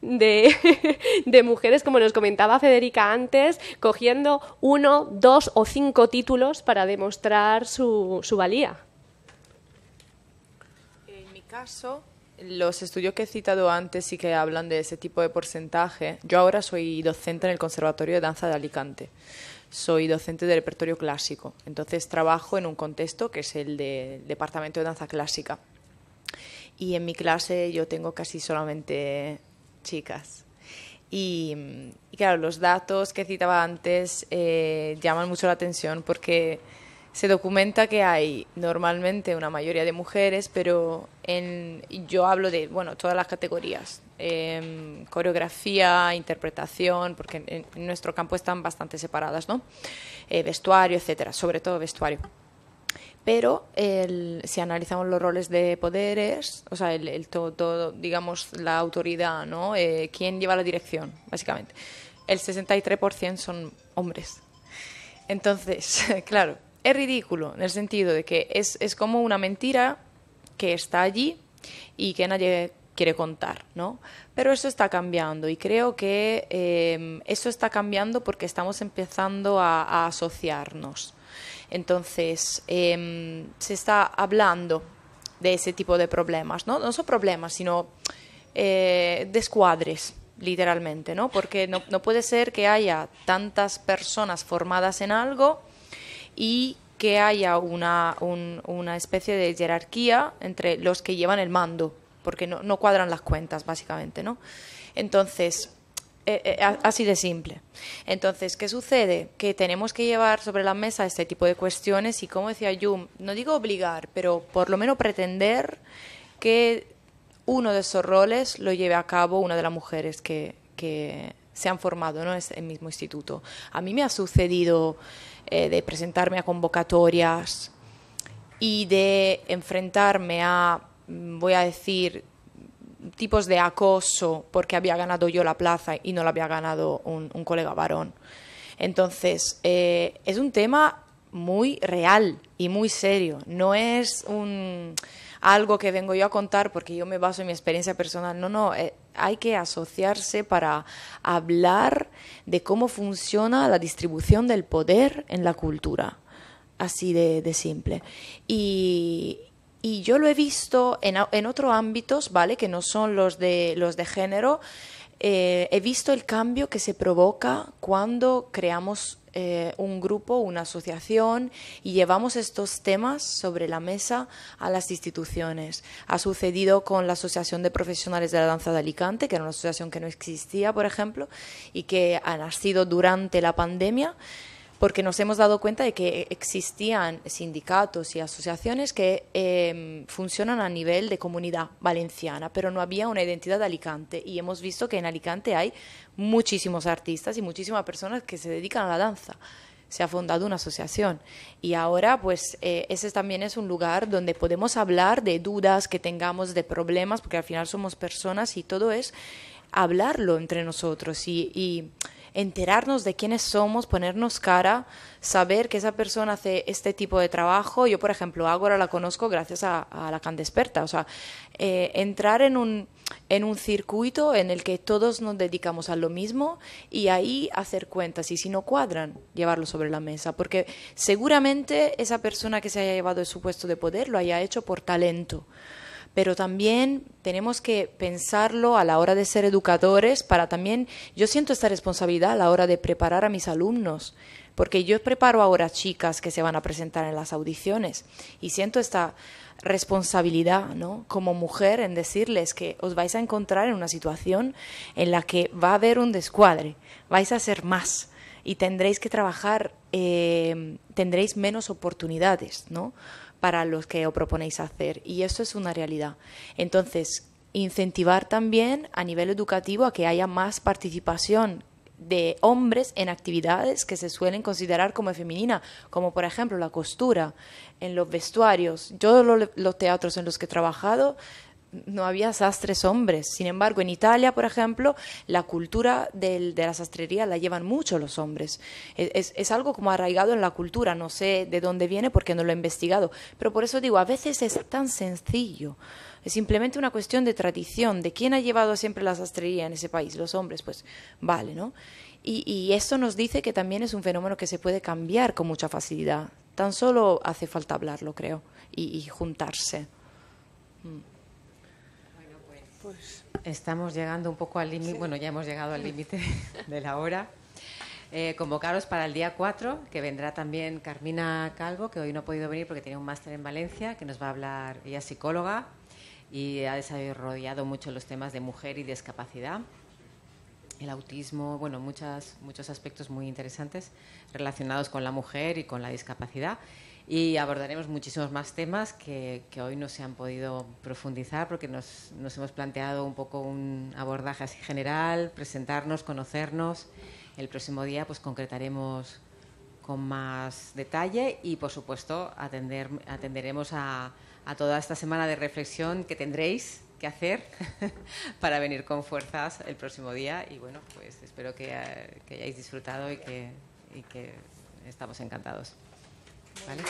de mujeres, como nos comentaba Federica antes, cogiendo 1, 2 o 5 títulos para demostrar su valía. En mi caso, los estudios que he citado antes sí que hablan de ese tipo de porcentaje. Yo ahora soy docente en el Conservatorio de Danza de Alicante. Soy docente de repertorio clásico. Entonces trabajo en un contexto que es el del Departamento de Danza Clásica. Y en mi clase yo tengo casi solamente chicas. Y claro, los datos que citaba antes llaman mucho la atención porque se documenta que hay normalmente una mayoría de mujeres, pero yo hablo de todas las categorías, coreografía, interpretación, porque en nuestro campo están bastante separadas, ¿no? Vestuario, etcétera, sobre todo vestuario. Pero si analizamos los roles de poderes, o sea, todo, digamos, la autoridad, ¿no? ¿Quién lleva la dirección, básicamente? El 63% son hombres. Entonces, claro, es ridículo en el sentido de que es como una mentira que está allí y que nadie quiere contar, ¿no? Pero eso está cambiando y creo que eso está cambiando porque estamos empezando a asociarnos. Entonces, se está hablando de ese tipo de problemas, ¿no? No son problemas, sino descuadres, literalmente, ¿no? Porque no puede ser que haya tantas personas formadas en algo y que haya una especie de jerarquía entre los que llevan el mando, porque no cuadran las cuentas, básicamente, ¿no? Entonces, así de simple. Entonces, ¿qué sucede? Que tenemos que llevar sobre la mesa este tipo de cuestiones y, como decía Jung, no digo obligar, pero por lo menos pretender que uno de esos roles lo lleve a cabo una de las mujeres que se han formado, ¿no? En el mismo instituto. A mí me ha sucedido de presentarme a convocatorias y de enfrentarme a, voy a decir, tipos de acoso porque había ganado yo la plaza y no la había ganado un colega varón. Entonces, es un tema muy real y muy serio. No es algo que vengo yo a contar porque yo me baso en mi experiencia personal. No, hay que asociarse para hablar de cómo funciona la distribución del poder en la cultura. Así de simple. Y yo lo he visto en otros ámbitos, ¿vale? Que no son los de género, he visto el cambio que se provoca cuando creamos un grupo, una asociación y llevamos estos temas sobre la mesa a las instituciones. Ha sucedido con la Asociación de Profesionales de la Danza de Alicante, que era una asociación que no existía, por ejemplo, y que ha nacido durante la pandemia, porque nos hemos dado cuenta de que existían sindicatos y asociaciones que funcionan a nivel de comunidad valenciana, pero no había una identidad de Alicante. Y hemos visto que en Alicante hay muchísimos artistas y muchísimas personas que se dedican a la danza. Se ha fundado una asociación y ahora pues ese también es un lugar donde podemos hablar de dudas que tengamos, de problemas, porque al final somos personas y todo es hablarlo entre nosotros y enterarnos de quiénes somos, ponernos cara, saber que esa persona hace este tipo de trabajo. Yo, por ejemplo, Ágora la conozco gracias a la Can Desperta. O sea, entrar en un circuito en el que todos nos dedicamos a lo mismo y ahí hacer cuentas. Y si no cuadran, llevarlo sobre la mesa. Porque seguramente esa persona que se haya llevado su puesto de poder lo haya hecho por talento. Pero también tenemos que pensarlo a la hora de ser educadores para también, yo siento esta responsabilidad a la hora de preparar a mis alumnos, porque yo preparo ahora chicas que se van a presentar en las audiciones y siento esta responsabilidad, ¿no?, como mujer, en decirles que os vais a encontrar en una situación en la que va a haber un descuadre, vais a ser más y tendréis que trabajar, tendréis menos oportunidades, ¿no?, para los que os proponéis hacer, y eso es una realidad. Entonces, incentivar también a nivel educativo a que haya más participación de hombres en actividades que se suelen considerar como femenina, como por ejemplo la costura, en los vestuarios. Yo los teatros en los que he trabajado no había sastres hombres. Sin embargo, en Italia, por ejemplo, la cultura de la sastrería la llevan mucho los hombres. Es algo como arraigado en la cultura. No sé de dónde viene porque no lo he investigado. Pero por eso digo, a veces es tan sencillo. Es simplemente una cuestión de tradición. ¿De quién ha llevado siempre la sastrería en ese país? Los hombres, pues vale, ¿no? Y esto nos dice que también es un fenómeno que se puede cambiar con mucha facilidad. Tan solo hace falta hablarlo, creo, y juntarse. Pues estamos llegando un poco al límite, bueno, ya hemos llegado al límite de la hora. Convocaros para el día 4, que vendrá también Carmina Calvo, que hoy no ha podido venir porque tiene un máster en Valencia, que nos va a hablar, ella es psicóloga y ha desarrollado mucho los temas de mujer y discapacidad, el autismo, bueno, muchos aspectos muy interesantes relacionados con la mujer y con la discapacidad. Y abordaremos muchísimos más temas que hoy no se han podido profundizar porque nos hemos planteado un poco un abordaje así general, presentarnos, conocernos. El próximo día pues concretaremos con más detalle y, por supuesto, atenderemos a toda esta semana de reflexión que tendréis que hacer para venir con fuerzas el próximo día. Y, bueno, pues espero que hayáis disfrutado y que estamos encantados. ¿Vale?